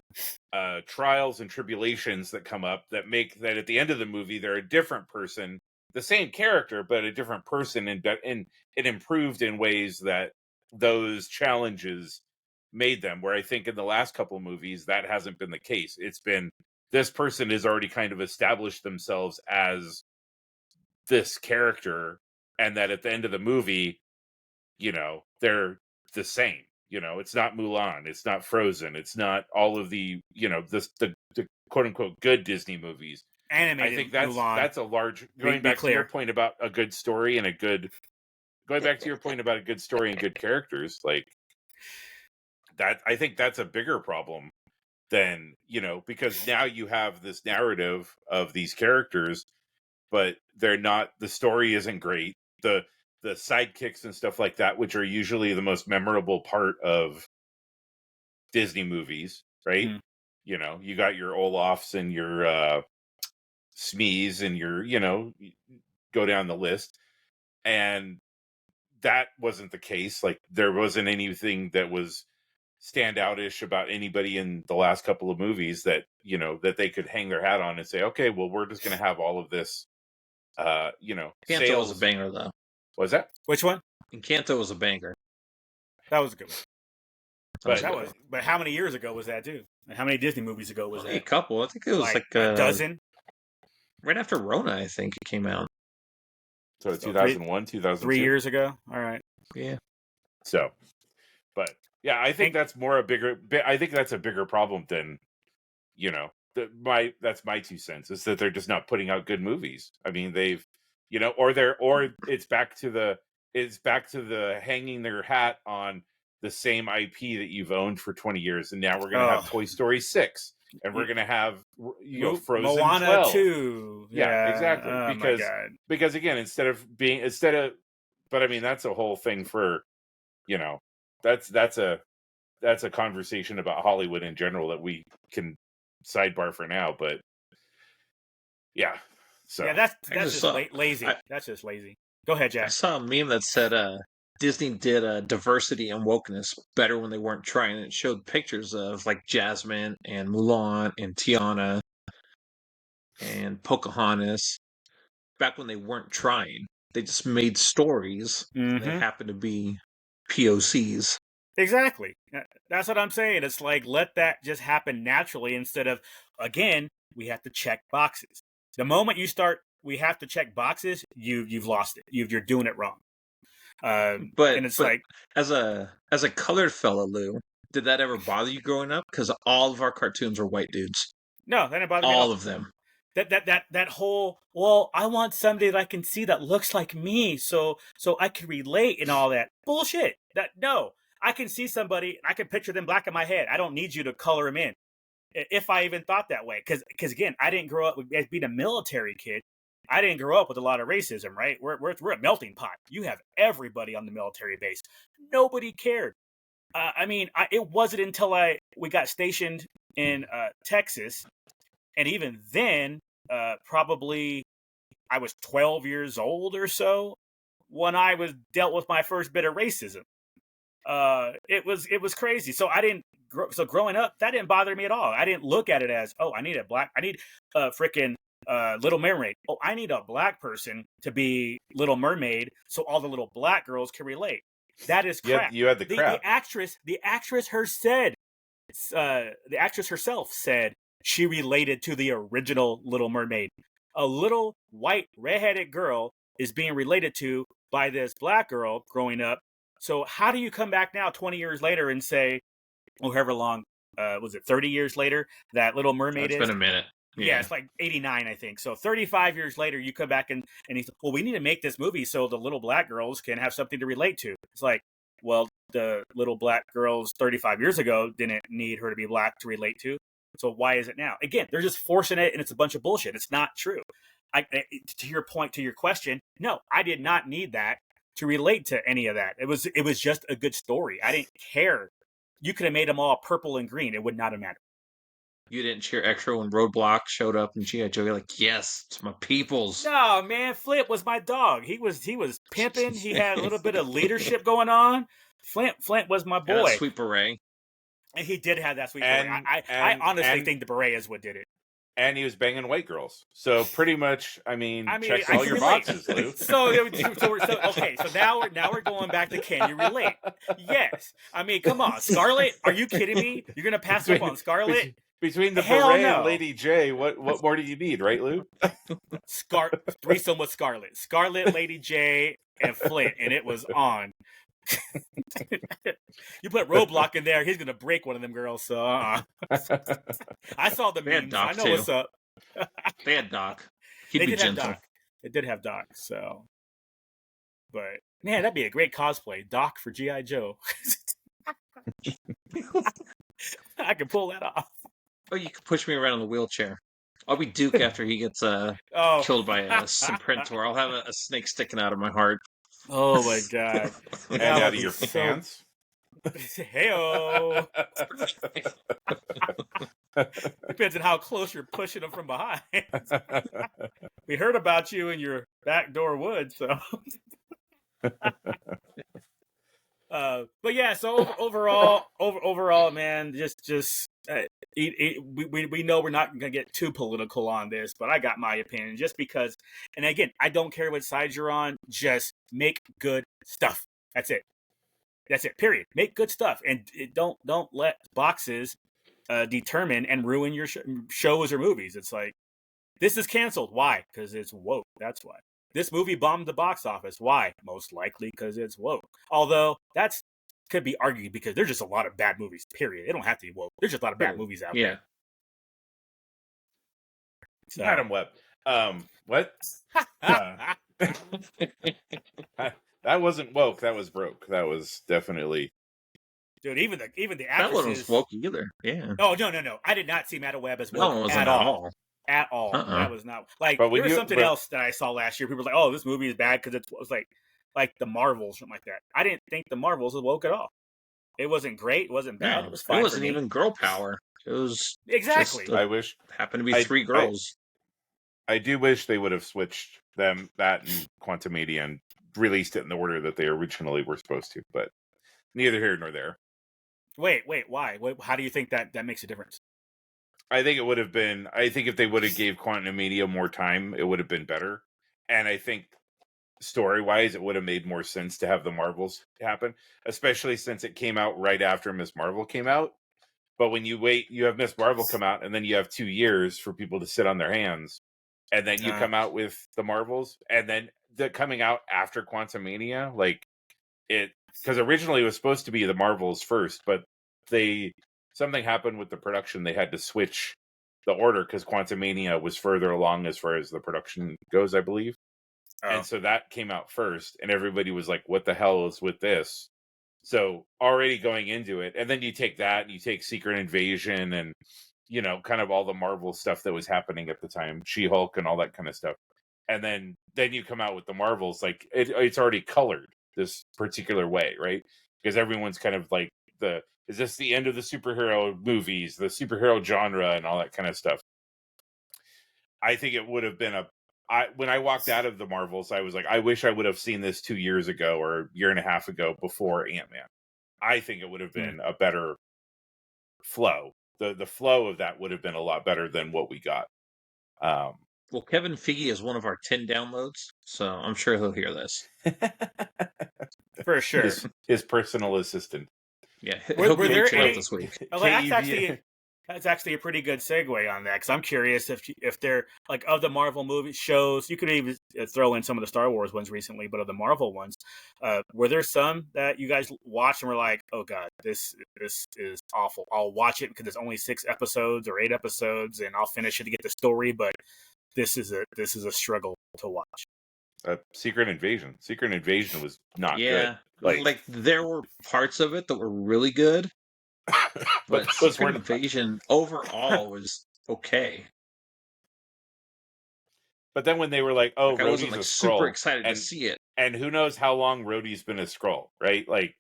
trials and tribulations that come up that make that at the end of the movie they're a different person, the same character but a different person, and it improved in ways that those challenges made them. Where I think in the last couple of movies that hasn't been the case. It's been this person has already kind of established themselves as this character, and that at the end of the movie, they're the same. It's not Mulan, it's not Frozen, it's not all of the the quote unquote good Disney movies. Animated. I think Mulan. that's a large going back to your point about a good story and good characters, like that. I think that's a bigger problem than because now you have this narrative of these characters, but they're not. The story isn't great. The sidekicks and stuff like that, which are usually the most memorable part of Disney movies, right? Mm. You got your Olafs and your Smees and your, go down the list. And that wasn't the case. Like there wasn't anything that was standoutish about anybody in the last couple of movies that, that they could hang their hat on and say, okay, well, we're just going to have all of this, Encanto sales. was a banger, though. Was that? Which one? Encanto was a banger. That was a good one. But But how many years ago was that too? How many Disney movies ago was A that? couple. I think it was like a dozen. right after Rona. I think it came out. so 2001, 2002. 3 years ago. All right. Yeah. So, but yeah, I think that's I think that's a bigger problem than, you know, that's my 2 cents, is that they're just not putting out good movies. I mean, they've, you know, or it's back to the hanging their hat on the same IP that you've owned for 20 years, and now we're going to have Toy Story 6, and we're going to have, you know, Frozen Moana 12. 2. Yeah, exactly. Oh, because again, but I mean, that's a whole thing for, you know, that's a conversation about Hollywood in general that we can sidebar for now, but yeah. So yeah, that's just lazy. That's just lazy. Go ahead, Jack. I saw a meme that said Disney did diversity and wokeness better when they weren't trying. It showed pictures of like Jasmine and Mulan and Tiana and Pocahontas back when they weren't trying. They just made stories. Mm-hmm. They happened to be POCs. Exactly. That's what I'm saying. It's like, let that just happen naturally instead of, again, we have to check boxes. The moment you start, we have to check boxes, you've lost it. You're doing it wrong. But and it's like, as a colored fella, Lou, did that ever bother you growing up? Because all of our cartoons were white dudes. No, that didn't bother me. All of them. That whole, well, I want somebody that I can see that looks like me, so I can relate and all that bullshit. No, I can see somebody, I can picture them black in my head. I don't need you to color them in, if I even thought that way. Because again, I didn't grow up as being a military kid. I didn't grow up with a lot of racism, right? We're a melting pot. You have everybody on the military base. Nobody cared. I mean, it wasn't until we got stationed in Texas, and even then, probably I was 12 years old or so when I was dealt with my first bit of racism. It was crazy. So growing up, that didn't bother me at all. I didn't look at it as, oh, I need a freaking Little Mermaid. Oh, I need a black person to be Little Mermaid so all the little black girls can relate. That is crap. You had the crap. The actress herself said she related to the original Little Mermaid. A little white redheaded girl is being related to by this black girl growing up. So how do you come back now 20 years later and say, oh, however long, was it 30 years later, that Little Mermaid is? It's been a minute. Yeah, it's like 89, I think. So 35 years later, you come back and he's, well, we need to make this movie so the little black girls can have something to relate to. It's like, well, the little black girls 35 years ago didn't need her to be black to relate to. So why is it now? Again, they're just forcing it, and it's a bunch of bullshit. It's not true. To your point, to your question, no, I did not need that to relate to any of that. It was just a good story. I didn't care. You could have made them all purple and green. It would not have mattered. You didn't cheer extra when Roadblock showed up in G.I. Joe. You're like, yes, it's my peoples. No, man, Flint was my dog. He was pimping. He had a little bit of leadership going on. Flint was my boy. Sweet beret. And he did have that sweet beret. I honestly think the beret is what did it. And he was banging white girls. So pretty much, I mean checks all your boxes, Lou. So now we're going back to, can you relate? Yes. I mean, come on, Scarlett. Are you kidding me? You're gonna pass up on Scarlett? Between the beret and Lady J, what more do you need, right, Lou? Threesome with Scarlett. Scarlett, Lady J, and Flint, and it was on. You put Roadblock in there, he's gonna break one of them girls. So I saw the memes. I know what's up. They had Doc. He'd be gentle. They did have Doc. So, but man, that'd be a great cosplay. Doc for G.I. Joe. I can pull that off. Oh, you can push me around in the wheelchair. I'll be Duke after he gets killed by a Simprintor. I'll have a snake sticking out of my heart. Oh my god! And out of your pants. Hey-o. Depends on how close you're pushing them from behind. We heard about you in your backdoor woods, so. But yeah, so overall, man, we know we're not gonna get too political on this, but I got my opinion just because. And again, I don't care what side you're on. Just make good stuff. That's it. That's it. Period. Make good stuff, and don't let boxes determine and ruin your shows or movies. It's like, this is canceled. Why? Because it's woke. That's why. This movie bombed the box office. Why? Most likely because it's woke. Although that's could be argued because there's just a lot of bad movies. Period. It don't have to be woke. There's just a lot of bad movies out there. So. Adam Webb. What? That wasn't woke. That was broke. That was definitely. Dude, even the actresses. That wasn't woke either. Yeah. Oh no! I did not see Madam Web as woke No, it wasn't at all. At all. That was not like. There was something else that I saw last year. People were like, "Oh, this movie is bad because it was like the Marvels, something like that." I didn't think the Marvels was woke at all. It wasn't great. It wasn't bad. No, it was fine. It wasn't even girl power. It was exactly. I wish happened to be three girls. I do wish they would have switched that and Quantum Media and released it in the order that they originally were supposed to, but neither here nor there. Wait, why? How do you think that makes a difference? I think it would have been. I think if they would have gave Quantum Media more time, it would have been better. And I think story-wise, it would have made more sense to have the Marvels happen, especially since it came out right after Miss Marvel came out. But when you wait, you have Miss Marvel come out, and then you have 2 years for people to sit on their hands, and then you come out with the Marvels, and then the coming out after Quantum Mania, like it, because originally it was supposed to be the Marvels first, but something happened with the production. They had to switch the order because Quantum Mania was further along as far as the production goes, I believe. Oh. And so that came out first, and everybody was like, what the hell is with this? So already going into it, and then you take that, and you take Secret Invasion and, you know, kind of all the Marvel stuff that was happening at the time, She-Hulk and all that kind of stuff. And then you come out with the Marvels, like it's already colored this particular way, right? Because everyone's kind of like, is this the end of the superhero movies, the superhero genre, and all that kind of stuff? I think it would have been when I walked out of the Marvels, I was like, I wish I would have seen this 2 years ago or a year and a half ago before Ant-Man. I think it would have been a better flow. The flow of that would have been a lot better than what we got. Well, Kevin Feige is one of our 10 downloads, so I'm sure he'll hear this. For sure. His personal assistant. Yeah, he'll be reaching out this week. Well, that's actually a pretty good segue on that, because I'm curious if they're, like, of the Marvel movie shows, you could even throw in some of the Star Wars ones recently, but of the Marvel ones, were there some that you guys watched and were like, oh god, this is awful. I'll watch it because it's only 6 episodes or 8 episodes, and I'll finish it to get the story, but this is a struggle to watch. Secret Invasion. Secret Invasion was not good. Like there were parts of it that were really good, but Secret Invasion overall was okay. But then when they were like, "Oh, Rhodey's I wasn't Skrull," super excited to see it, and who knows how long Rhodey's been a Skrull, right? Like,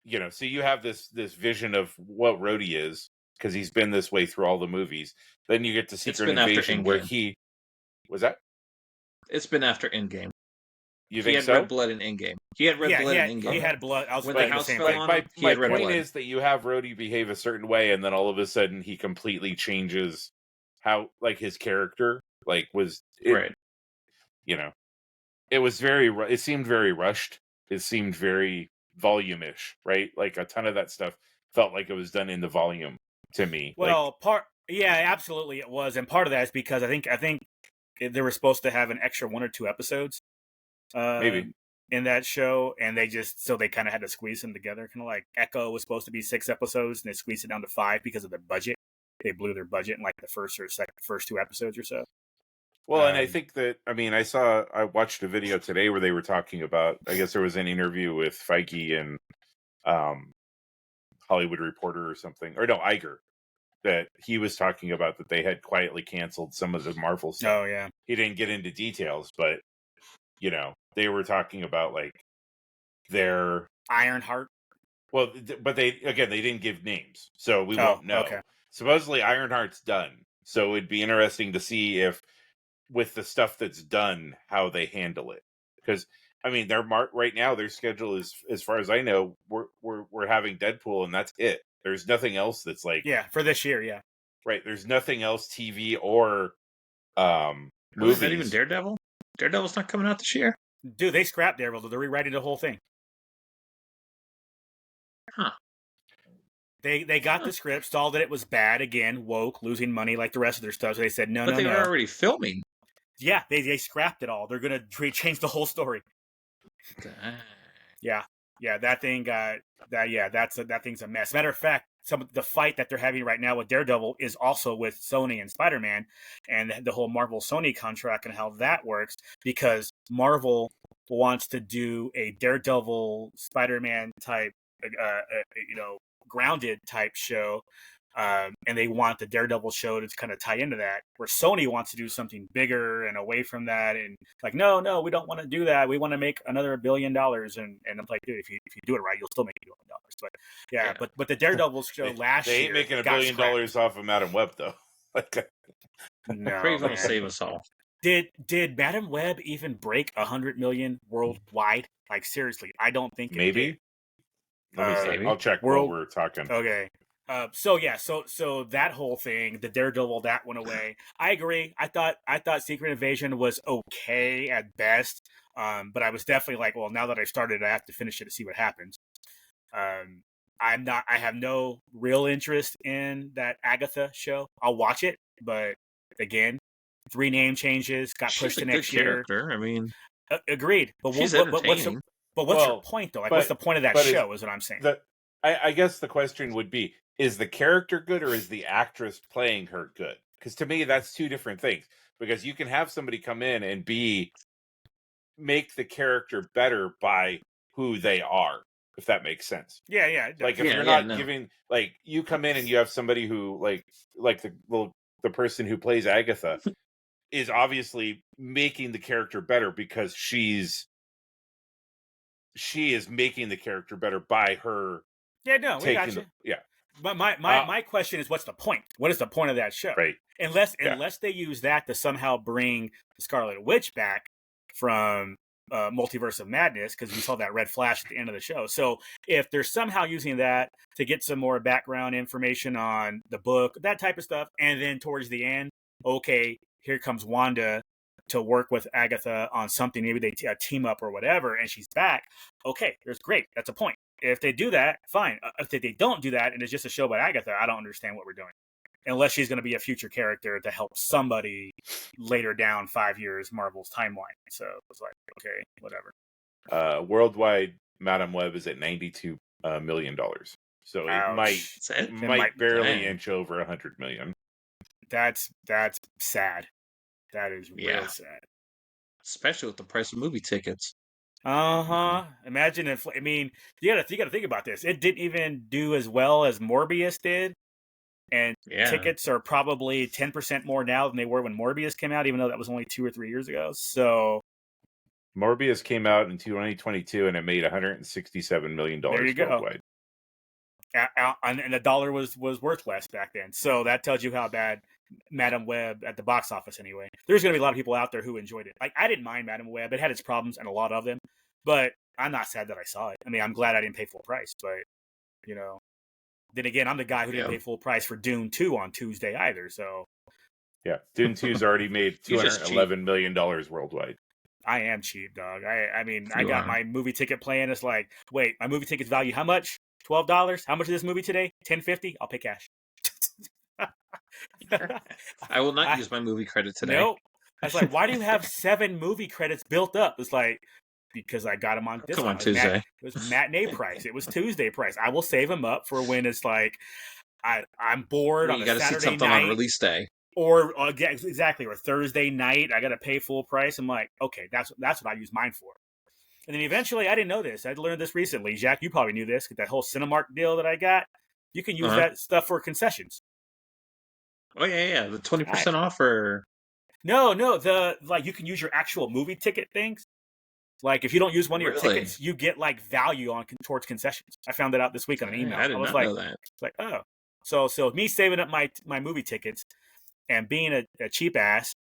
you know, so you have this vision of what Rhodey is because he's been this way through all the movies. Then you get to Secret Invasion where he was that. It's been after Endgame. You think he had so? Red blood in Endgame. He had red blood in Endgame. He had blood. I was when the house fell on him, my point is that you have Rhodey behave a certain way, and then all of a sudden he completely changes how, like, his character, like, was right. You know, it seemed very rushed. It seemed very volume-ish, right? Like a ton of that stuff felt like it was done in the volume to me. Well, absolutely it was, and part of that is because I think they were supposed to have an extra 1 or 2 episodes. Maybe in that show, and they kind of had to squeeze them together. Kind of like Echo was supposed to be 6 episodes, and they squeezed it down to 5 because of their budget. They blew their budget in like the first 2 episodes or so. Well, and I think that, I mean, I watched a video today where they were talking about, I guess there was an interview with Feige and Hollywood Reporter or something, or no, Iger, that he was talking about that they had quietly canceled some of the Marvel stuff. Oh yeah, he didn't get into details, but you know, they were talking about like their Ironheart. Well, but they didn't give names, so we won't know. Okay. Supposedly Ironheart's done, so it'd be interesting to see if, with the stuff that's done, how they handle it. Because I mean, right now their schedule is, as far as I know, we're having Deadpool, and that's it. There's nothing else that's like for this year, yeah. Right. There's nothing else TV or movies. Is that even Daredevil? Daredevil's not coming out this year? Dude, they scrapped Daredevil. They're rewriting the whole thing. Huh. They got the script, saw that it was bad again, woke, losing money like the rest of their stuff. So they said no, But they no. were already filming. Yeah, they scrapped it all. They're gonna change the whole story. Yeah, that thing got that. Yeah, that thing's a mess. Matter of fact, the fight that they're having right now with Daredevil is also with Sony and Spider-Man, and the whole Marvel Sony contract and how that works, because Marvel wants to do a Daredevil Spider-Man type, grounded type show. And they want the Daredevil show to kind of tie into that, where Sony wants to do something bigger and away from that, and like, no, we don't want to do that. We want to make another $1 billion, and I'm like, dude, if you do it right, you'll still make $1 billion. But yeah. But the Daredevil show last year, they ain't making $1 billion off of Madam Web though. No, Craven will save us all. Did Madam Web even break 100 million worldwide? Like seriously, I don't think it maybe. did. Let me I'll check while we're talking. Okay. So that whole thing, the Daredevil, that went away. I agree. I thought Secret Invasion was okay at best. But I was definitely like, well, now that I started, I have to finish it to see what happens. I have no real interest in that Agatha show. I'll watch it, but again, 3 name changes got pushed to next year. I mean, agreed. But she's entertaining. What's your point though? Like, what's the point of that show? Is what I'm saying. I guess the question would be: is the character good, or is the actress playing her good? Because to me, that's 2 different things. Because you can have somebody come in and make the character better by who they are, if that makes sense. Yeah. Like if you're not giving, like, you come in and you have somebody who like the person who plays Agatha is obviously making the character better because she is making the character better by her. Yeah, no, we got you. Yeah. But my question is, what's the point? What is the point of that show? Right. Unless they use that to somehow bring the Scarlet Witch back from Multiverse of Madness, because we saw that red flash at the end of the show. So if they're somehow using that to get some more background information on the book, that type of stuff, and then towards the end, okay, here comes Wanda to work with Agatha on something, maybe they team up or whatever, and she's back. Okay, there's great. That's a point. If they do that, fine. If they don't do that and it's just a show about Agatha, I don't understand what we're doing. Unless she's going to be a future character to help somebody later down 5 years Marvel's timeline. So it was like, okay, whatever. Worldwide, Madam Web is at $92 million. So it might barely inch over 100 million. That's sad. That is real sad. Especially with the price of movie tickets. Imagine if, I mean, you gotta think about this. It didn't even do as well as Morbius did. And tickets are probably 10% more now than they were when Morbius came out, even though that was only 2 or 3 years ago. So Morbius came out in 2022 and it made $167 million worldwide. And the dollar was worth less back then. So that tells you how bad Madam Web at the box office anyway. There's going to be a lot of people out there who enjoyed it. Like, I didn't mind Madam Web. It had its problems and a lot of them. But I'm not sad that I saw it. I mean, I'm glad I didn't pay full price. But, then again, I'm the guy who didn't pay fuil price for Dune 2 on Tuesday either. So yeah, Dune 2's already made $211 million worldwide. I am cheap, dog. I mean, I got my movie ticket plan. It's like, wait, my movie ticket's value how much? $12. How much is this movie today? $10.50. I'll pay cash. I will not use my movie credit today. Nope. I was like, why do you have 7 movie credits built up? It's like, because I got them on discount. Come on, Tuesday. It was matinee price. It was Tuesday price. I will save them up for when it's like I'm bored on a Saturday night. You got to see something on release day. Or exactly, or Thursday night. I got to pay full price. I'm like, okay, that's what I use mine for. And then eventually, I didn't know this. I learned this recently. Jack, you probably knew this. That whole Cinemark deal that I got, you can use that stuff for concessions. Oh yeah, the 20% off or no, you can use your actual movie ticket things. Like if you don't use one of your tickets, you get like value towards concessions. I found that out this week on an email. I was like, know that. It's like, oh, so me saving up my movie tickets and being a cheap ass,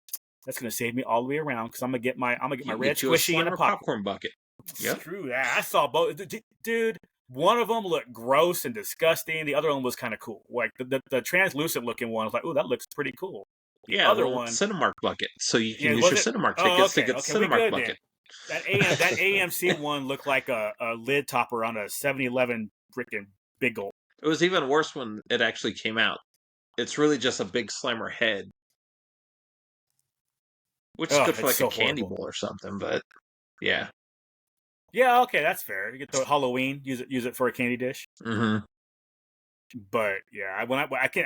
that's gonna save me all the way around because I'm gonna get my red squishy in a popcorn bucket. Yep. Screw that! I saw both, dude. One of them looked gross and disgusting. The other one was kind of cool. Like the translucent looking one was like, oh, that looks pretty cool. The other one, Cinemark bucket, so you can use your Cinemark tickets to get the Cinemark bucket. Then. That AMC one looked like a lid topper on a 7-Eleven freaking Big gulp. It was even worse when it actually came out. It's really just a big slammer head. Which is good for It's like so a candy horrible. bowl or something, but yeah. Yeah, okay, that's fair. You get the Halloween, use it for a candy dish. Mm-hmm. But yeah, I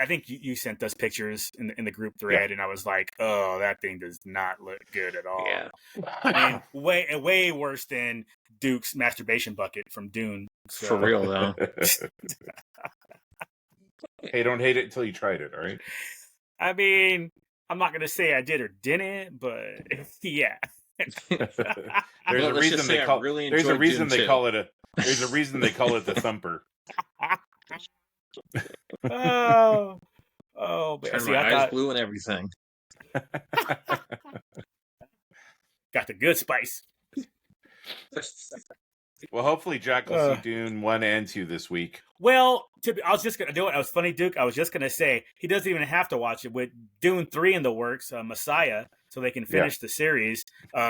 think you sent us pictures in the group thread, and I was like, oh, that thing does not look good at all. Yeah. I mean, way worse than Duke's masturbation bucket from Dune. So. For real though. Hey, don't hate it until you tried it, all right? I mean, I'm not gonna say I did or didn't, but yeah. There's a reason they call there's a reason they call it the thumper. Oh, but Turned see, my I eyes thought blue and everything. got the good spice. Well, hopefully Jack will see Dune 1 and 2 this week. Well, I was just gonna do it. I was funny, Duke. I was just gonna say he doesn't even have to watch it with Dune 3 in the works, Messiah, so they can finish the series.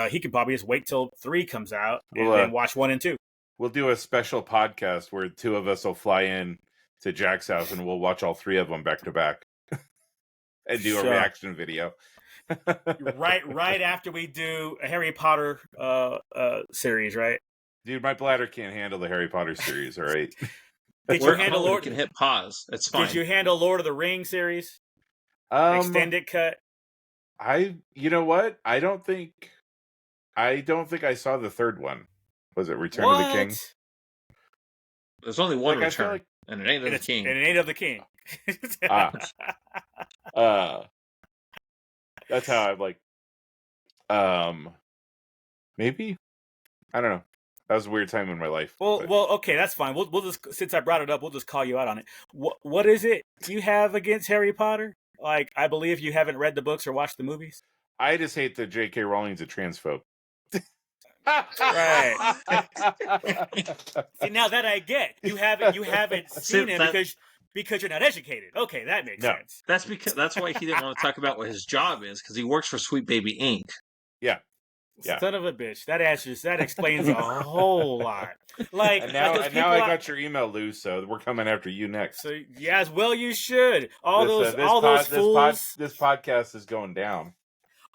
He can probably just wait till 3 comes out and then watch 1 and 2. We'll do a special podcast where 2 of us will fly in to Jack's house and we'll watch all 3 of them back to back and do a reaction video. right after we do a Harry Potter series, right? Dude, my bladder can't handle the Harry Potter series, all right? Did you handle Lord? Can hit pause. It's fine. Did you handle Lord of the Rings series? Extended cut? You know what? I don't think I saw the third one. Was it Return of the King? There's only one return, and it ain't of the king. And it ain't of the king. That's how I'm maybe? I don't know. That was a weird time in my life. Well, okay, that's fine. We'll just, since I brought it up, we'll just call you out on it. What is it you have against Harry Potter? Like, I believe you haven't read the books or watched the movies. I just hate that J.K. Rowling's a transphobe. Right. See, now that I get, you haven't seen him because you're not educated. Okay, that makes sense. That's why he didn't want to talk about what his job is, because he works for Sweet Baby Inc. Yeah. Son of a bitch. That explains a whole lot. Like, and now I got your email, Lou, so we're coming after you next. So yes, well you should. Those fools. This podcast is going down.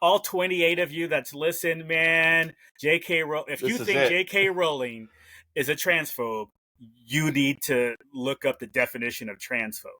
All 28 of you that's listened, man. If you think J.K. Rowling is a transphobe, you need to look up the definition of transphobe.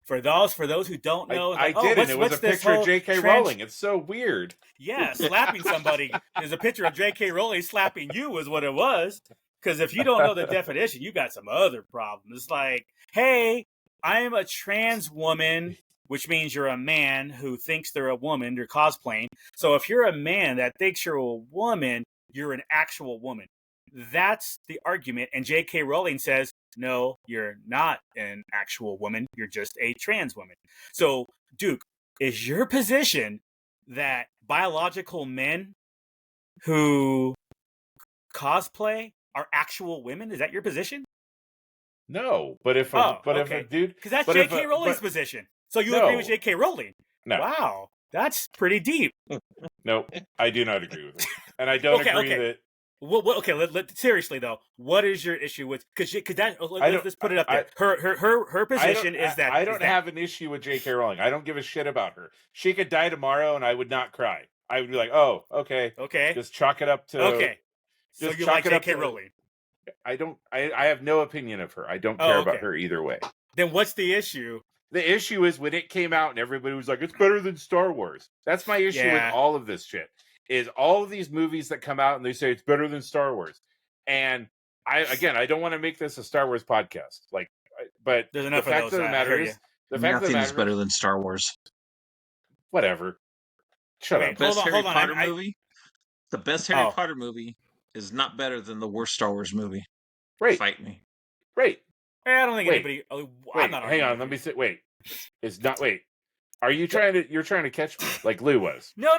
For those who don't know, I did, and it was a picture of J.K. Rowling. It's so weird. Yeah, slapping somebody is a picture of J.K. Rowling slapping you is what it was. Because if you don't know the definition, you got some other problems. It's like, hey, I am a trans woman, which means you're a man who thinks they're a woman. You're cosplaying. So if you're a man that thinks you're a woman, you're an actual woman. That's the argument. And J.K. Rowling says, no, you're not an actual woman. You're just a trans woman. So, Duke, is your position that biological men who cosplay are actual women? Is that your position? No, but if a dude, because that's J.K. Rowling's position. So you agree with J.K. Rowling? No. Wow, that's pretty deep. No, I do not agree with it, and I don't agree that. Well, seriously though, what is your issue with? Because let's put it up there. Her position is that I don't have an issue with J.K. Rowling. I don't give a shit about her. She could die tomorrow, and I would not cry. I would be like, oh, okay, just chalk it up to okay. So you like J.K. Rowling? I don't. I have no opinion of her. I don't care about her either way. Then what's the issue? The issue is when it came out and everybody was like, it's better than Star Wars. That's my issue with all of this shit. Is all of these movies that come out and they say it's better than Star Wars. And I don't want to make this a Star Wars podcast. But there's enough the fact of the matter is, nothing is better than Star Wars. Whatever. Shut up. The best Harry Potter movie. The best Harry Potter movie is not better than the worst Star Wars movie. Right. Fight me. Right. I don't think anybody. I'm not hang on. Let me say. Wait. It's not. Wait. Are you trying to? You're trying to catch me like Lou was. No.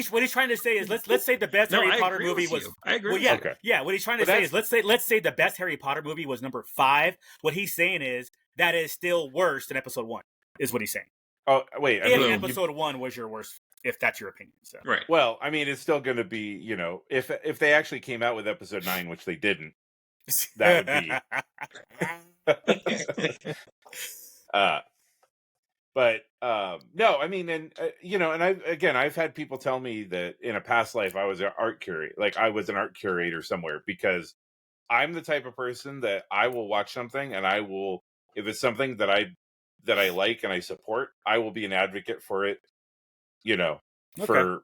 What he's trying to say is let's say the best Harry Potter movie was. I agree. Well, yeah, yeah. What he's trying to say is let's say the best Harry Potter movie was number 5. What he's saying is that is still worse than Episode 1. Is what he's saying. Oh wait. Episode 1 was your worst, if that's your opinion. So. Right. Well, I mean, it's still going to be, if they actually came out with Episode 9, which they didn't, that would be. But no, I mean, and and I've had people tell me that in a past life I was an art curator, like I was an art curator somewhere, because I'm the type of person that I will watch something and I will, if it's something that I like and I support, I will be an advocate for it, Okay. for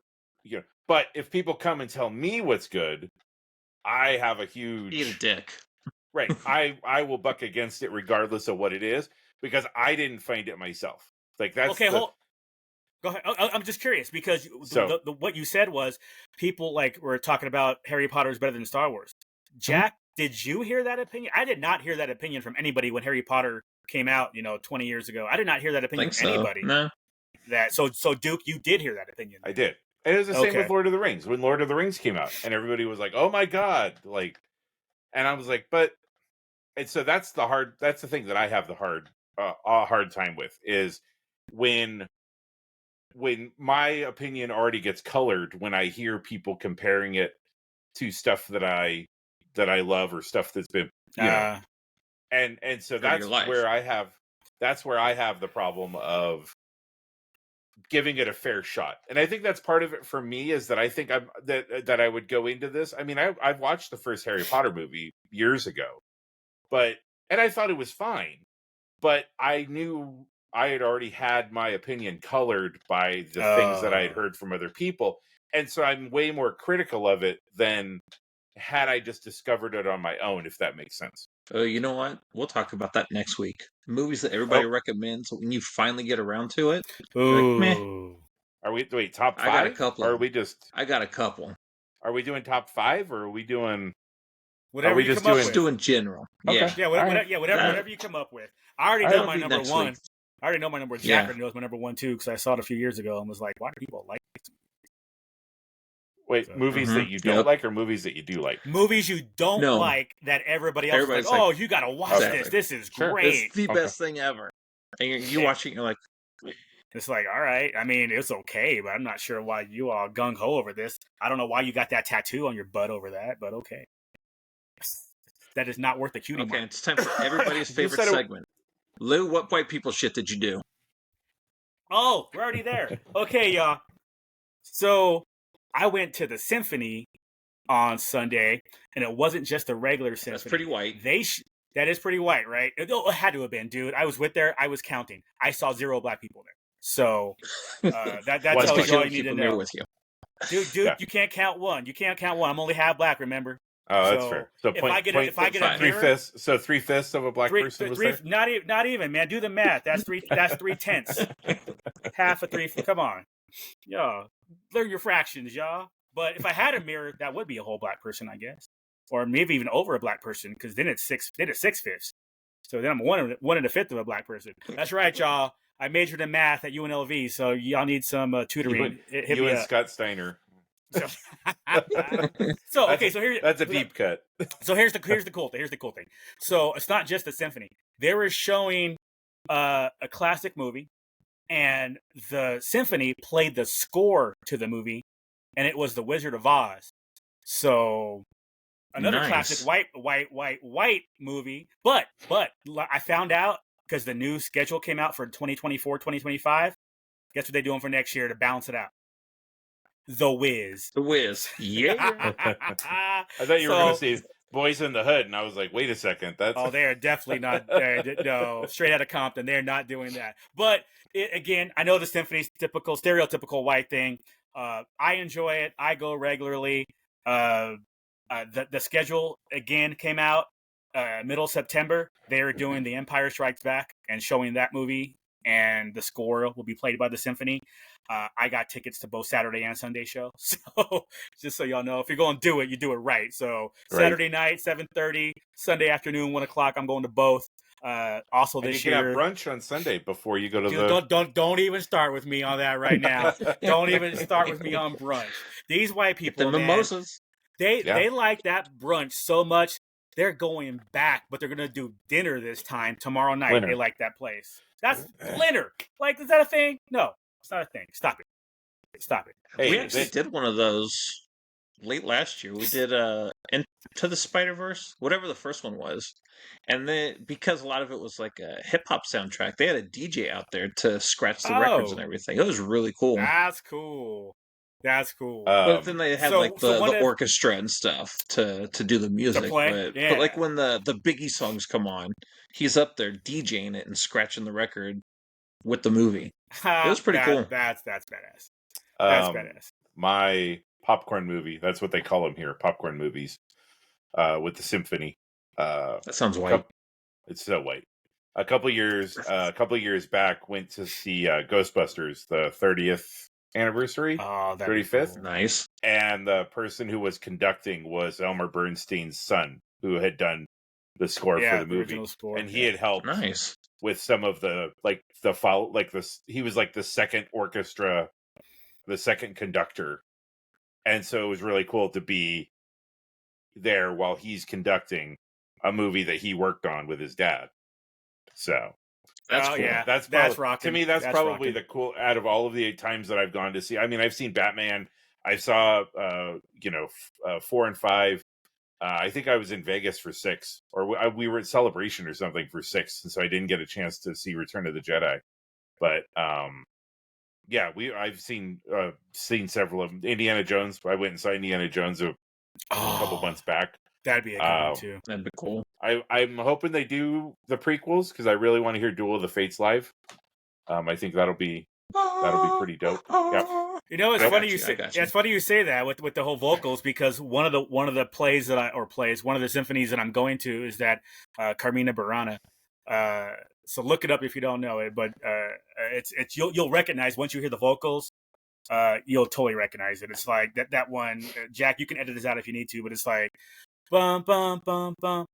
But if people come and tell me what's good, I have a Eat a huge dick. right. I will buck against it regardless of what it is, because I didn't find it myself. Like that's Okay, go ahead. I'm just curious because So- what you said was people like were talking about Harry Potter is better than Star Wars. Jack, did you hear that opinion? I did not hear that opinion from anybody when Harry Potter came out, 20 years ago. I did not hear that opinion Think from so. anybody. No. So Duke, you did hear that opinion. I did. And it was the same Okay. with Lord of the Rings. When Lord of the Rings came out, and everybody was like, "Oh my god!" Like, and I was like, "But," and so that's the thing that I have a hard time with, is when my opinion already gets colored when I hear people comparing it to stuff that I love, or stuff that's been and so Part of your life. that's where I have the problem of giving it a fair shot. And I think that's part of it for me, is that I think that I would go into this. I mean, I've watched the first Harry Potter movie years ago, and I thought it was fine, but I knew I had already had my opinion colored by the things that I had heard from other people. And so I'm way more critical of it than had I just discovered it on my own, if that makes sense. You know what? We'll talk about that next week. Movies that everybody recommends, when you finally get around to it, you're like, meh. Are we top 5? I got a couple. Or are we just? I got a couple. Are we doing top 5, or are we doing? Whatever are we you just come doing? up with. Doing general. Okay. Yeah, whatever you come up with. I already know That'll my be number next one. week. I already know my number. Jack already knows my number 1 too, because I saw it a few years ago and was like, "Why do people like this?" Wait, movies that you don't like, or movies that you do like? Movies you don't like that everybody's is like, "Oh, you got to watch this. This is great. It's the best thing ever." And you watch it, and you're like, it's like, all right. I mean, it's okay, but I'm not sure why you all gung ho over this. I don't know why you got that tattoo on your butt over that, but okay. That is not worth the cutie mark. Okay, it's time for everybody's favorite segment. Lou, what white people shit did you do? Oh, we're already there. Okay, y'all. So I went to the symphony on Sunday, and it wasn't just a regular symphony. That's pretty white. That is pretty white, right? It had to have been, dude. I was there. I was counting. I saw 0 black people there. So that tells you all you need to know. With you. Dude, you can't count one. You can't count one. I'm only half black, remember? Oh, that's fair. So if I get a mirror, 3/5, so 3/5 of a black person was there? Not even, man. Do the math. That's 3/10. Half of 3. Come on, y'all. Learn your fractions, y'all. But if I had a mirror, that would be a whole black person, I guess, or maybe even over a black person, because then it's 6/5. So then I'm 1/5 of a black person. That's right, y'all. I majored in math at UNLV, so y'all need some tutoring. You and Scott Steiner. So okay, so that's a deep cut. So here's the cool thing. So it's not just a symphony. They were showing a classic movie, and the symphony played the score to the movie, and it was The Wizard of Oz. So another classic white movie. But I found out, because the new schedule came out for 2024, 2025. Guess what they're doing for next year to balance it out? The Wiz. Yeah. I thought you were going to say Boys in the Hood, and I was like, wait a second. They're definitely not there. No, straight out of Compton, they're not doing that. But again, I know the symphony's stereotypical white thing. I enjoy it. I go regularly. The schedule again came out middle September. They're doing The Empire Strikes Back and showing that movie, and the score will be played by the symphony. I got tickets to both Saturday and Sunday show. So just so y'all know, if you're going to do it, you do it right. So Saturday night, 7:30, Sunday afternoon, 1:00. I'm going to both. Also this year, you can have brunch on Sunday before you go to Don't even start with me on that right now. Don't even start with me on brunch. These white people, the mimosas. They like that brunch so much. They're going back, but they're gonna do dinner this time tomorrow night. Winter. They like that place. That's dinner. Like, is that a thing? No, it's not a thing. Stop it. Hey, we actually did one of those late last year. We did Into the Spider-Verse, whatever the first one was. And then because a lot of it was like a hip hop soundtrack, they had a DJ out there to scratch the records and everything. It was really cool. That's cool. That's cool. But then they had like the one of- orchestra and stuff to do the music. To play? But like when the Biggie songs come on, he's up there DJing it and scratching the record with the movie. It was pretty cool. That's badass. That's badass. My popcorn movie, that's what they call them here, popcorn movies, with the symphony. That sounds white. It's so white. A couple years back, went to see Ghostbusters, the 30th anniversary. Oh, 35th. Cool. Nice. And the person who was conducting was Elmer Bernstein's son, who had done the score for the movie. Score, and he had helped with some of the he was like the second orchestra, the second conductor. And so it was really cool to be there while he's conducting a movie that he worked on with his dad. So that's cool. Yeah, that's rocking. To me, that's probably rocking. the cool out of all of the times that I've gone to see. I mean, I've seen Batman. I saw 4 and 5. I think I was in Vegas for 6, or we were at Celebration or something for 6, and so I didn't get a chance to see Return of the Jedi. But yeah, I've seen several of them. Indiana Jones. I went and saw Indiana Jones a couple months back. That'd be a good one too. That'd be cool. I'm hoping they do the prequels because I really want to hear Duel of the Fates live. I think that'll be pretty dope. Yep. You know, it's funny you say. It's funny you say that with the whole vocals because one of the plays one of the symphonies that I'm going to is that Carmina Burana. So look it up if you don't know it, but it's you'll recognize once you hear the vocals. You'll totally recognize it. It's like that one. Jack, you can edit this out if you need to, but it's like bum bum bum bum.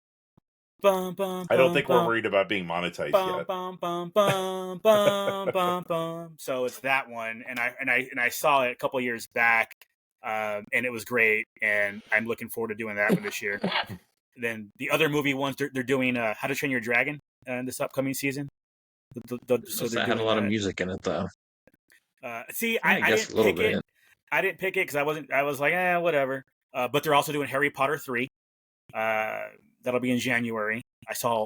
Bum, bum, I don't think bum, we're worried about being monetized bum, yet. Bum, bum, bum, bum, bum, bum. So it's that one, and I saw it a couple of years back, and it was great, and I'm looking forward to doing that one this year. Then the other movie ones they're doing How to Train Your Dragon in this upcoming season. So they had a lot of music in it, though. See, I guess didn't pick it. I didn't pick it because I was like, whatever. But they're also doing Harry Potter 3. That'll be in January. I saw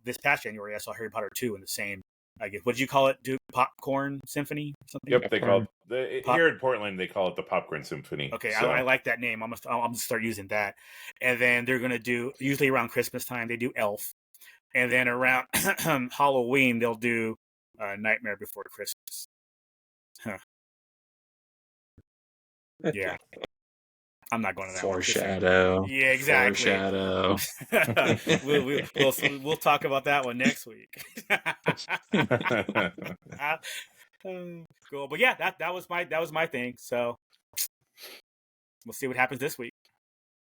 this past January. I saw Harry Potter 2 in the same. I guess what did you call it? Popcorn Symphony? Something? Yep, they call it here in Portland. They call it the Popcorn Symphony. Okay, so. I like that name. I'm gonna start using that. And then they're gonna do usually around Christmas time they do Elf, and then around Halloween they'll do Nightmare Before Christmas. Huh. Yeah. I'm not going to that Foreshadow. one. Yeah, exactly. Foreshadow. we'll talk about that one next week. Cool, but yeah, that was my thing. So we'll see what happens this week.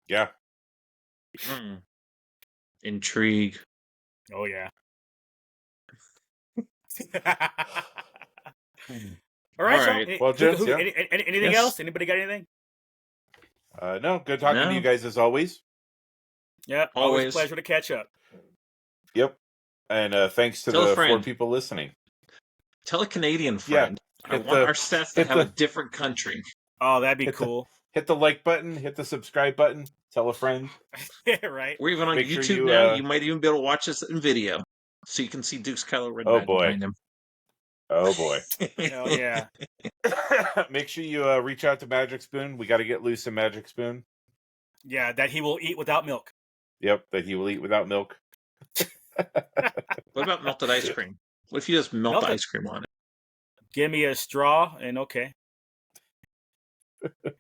Yeah. Intrigue. Oh yeah. All right. So, well, gents, anything else? Anybody got anything? No, good talking to you guys as always. Yeah, always a pleasure to catch up. Yep. And thanks to the 4 people listening. Tell a Canadian friend. I want our stats to have a different country. Oh, that'd be cool. Hit the like button, hit the subscribe button, tell a friend. Yeah, right. We're even on YouTube now. You might even be able to watch this in video. So you can see Duke's Kylo Ren behind him. Oh boy. Hell yeah. Make sure you reach out to Magic Spoon. We got to get loose in Magic Spoon. Yeah, that he will eat without milk. Yep, that he will eat without milk. What about melted ice cream? What if you just melt the ice cream on it? Give me a straw and okay.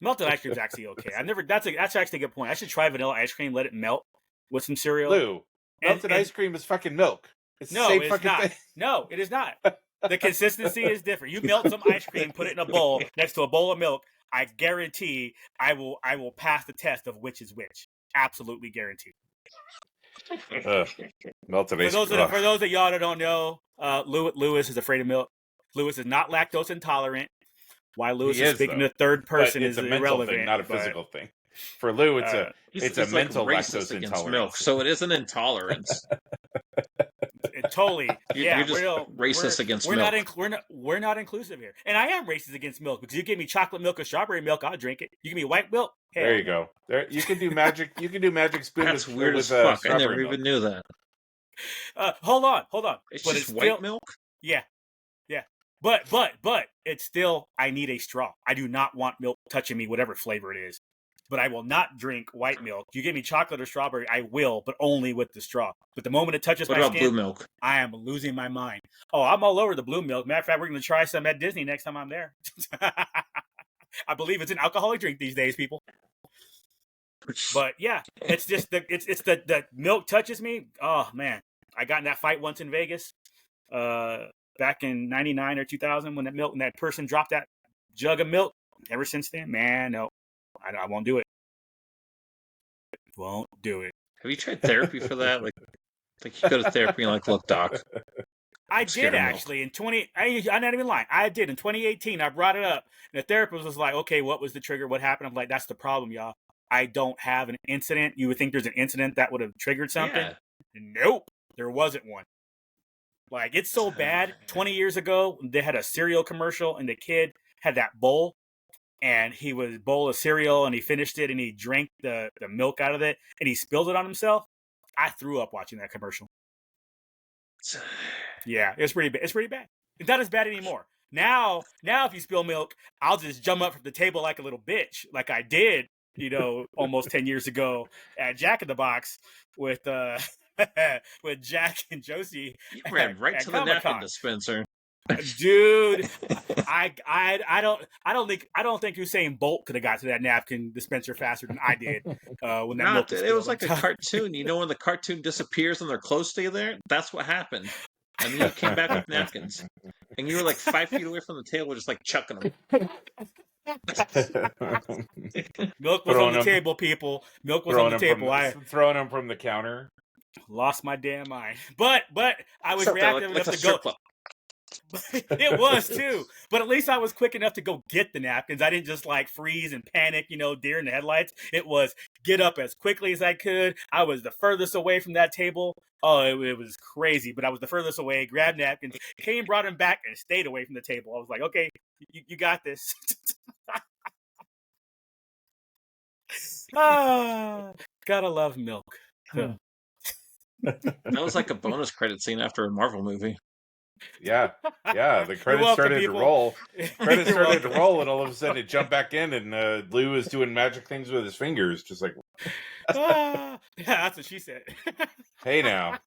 Melted ice cream's actually okay. That's actually a good point. I should try vanilla ice cream, let it melt with some cereal. Lou, melted ice cream is fucking milk. It's the same fucking not. thing. No, it is not. The consistency is different. You melt some ice cream, put it in a bowl next to a bowl of milk. I guarantee I will pass the test of which is which. Absolutely guaranteed. Melted ice cream. For those of y'all that don't know, Lewis is afraid of milk. Lewis is not lactose intolerant. Why Lewis is speaking to third person is a mental irrelevant, thing, not a physical thing. For Lou, it's a mental like lactose intolerance. Milk, so it is an intolerance. Totally. Yeah, You're just racist against we're milk. We're not inclusive here, and I am racist against milk because you give me chocolate milk or strawberry milk, I'll drink it. You give me white milk, there you go. There you can do magic. You can do magic spoon. That's with, weird with, as fuck. I strawberry never milk. even knew that. Hold on. It's but just it's white still, milk. Yeah. But it's still, I need a straw. I do not want milk touching me, whatever flavor it is. But I will not drink white milk. You give me chocolate or strawberry, I will, but only with the straw. But the moment it touches What my about skin, blue milk? I am losing my mind. Oh, I'm all over the blue milk. Matter of fact, we're going to try some at Disney next time I'm there. I believe it's an alcoholic drink these days, people. But yeah, it's just the milk touches me. Oh man, I got in that fight once in Vegas, back in '99 or 2000 when that person dropped that jug of milk. Ever since then, man, no, I won't do it. Won't do it. Have you tried therapy for that? Like you go to therapy and like, look, doc. I did actually in 20. I'm not even lying. I did in 2018. I brought it up, and the therapist was like, "Okay, what was the trigger? What happened?" I'm like, "That's the problem, y'all. I don't have an incident. You would think there's an incident that would have triggered something. Yeah. Nope, there wasn't one. Like, it's so bad. 20 years ago, they had a cereal commercial, and the kid had that bowl, and he was a bowl of cereal, and he finished it, and he drank the milk out of it, and he spilled it on himself. I threw up watching that commercial. Yeah, it's pretty bad. It's pretty bad. It's not as bad anymore. Now, if you spill milk, I'll just jump up from the table like a little bitch, like I did, almost 10 years ago at Jack in the Box with with Jack and Josie. You ran right to the napkin dispenser. Dude, I don't think Usain Bolt could have got to that napkin dispenser faster than I did when that milk was it was like a cartoon. When the cartoon disappears and they're close to you there, that's what happened. And then you came back with napkins, and you were like 5 feet away from the table, just like chucking them. Milk was on the table, people. Milk was on the table. Throwing them from the counter. Lost my damn mind. But I was reactive enough to go. It was too, but at least I was quick enough to go get the napkins. I didn't just like freeze and panic, deer in the headlights. It was get up as quickly as I could. I was the furthest away from that table. Oh, it was crazy, but I was the furthest away. Grabbed napkins, came, brought them back, and stayed away from the table. I was like, okay, you got this. Gotta love milk. That was like a bonus credit scene after a Marvel movie. Yeah. The credits started to roll. Credits started to roll, and all of a sudden it jumped back in, and Lou is doing magic things with his fingers, just like. Yeah, that's what she said. Hey now.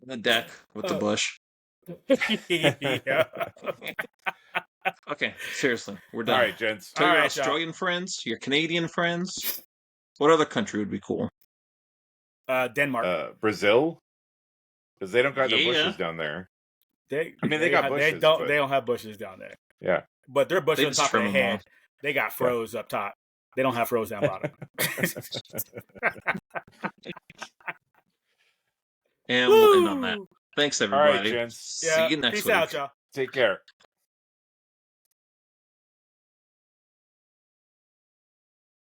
The deck with the bush. Yeah. Okay, seriously, we're done. All right, gents. Tell your Australian friends, your Canadian friends. What other country would be cool? Denmark. Brazil? Because they don't got no bushes down there. They got bushes. They don't have bushes down there. Yeah. But their bushes on top of their head. They got froze up top. They don't have froze down bottom. And we'll end on that. Thanks, everybody. All right, gents. See you next week. Peace out, y'all. Take care.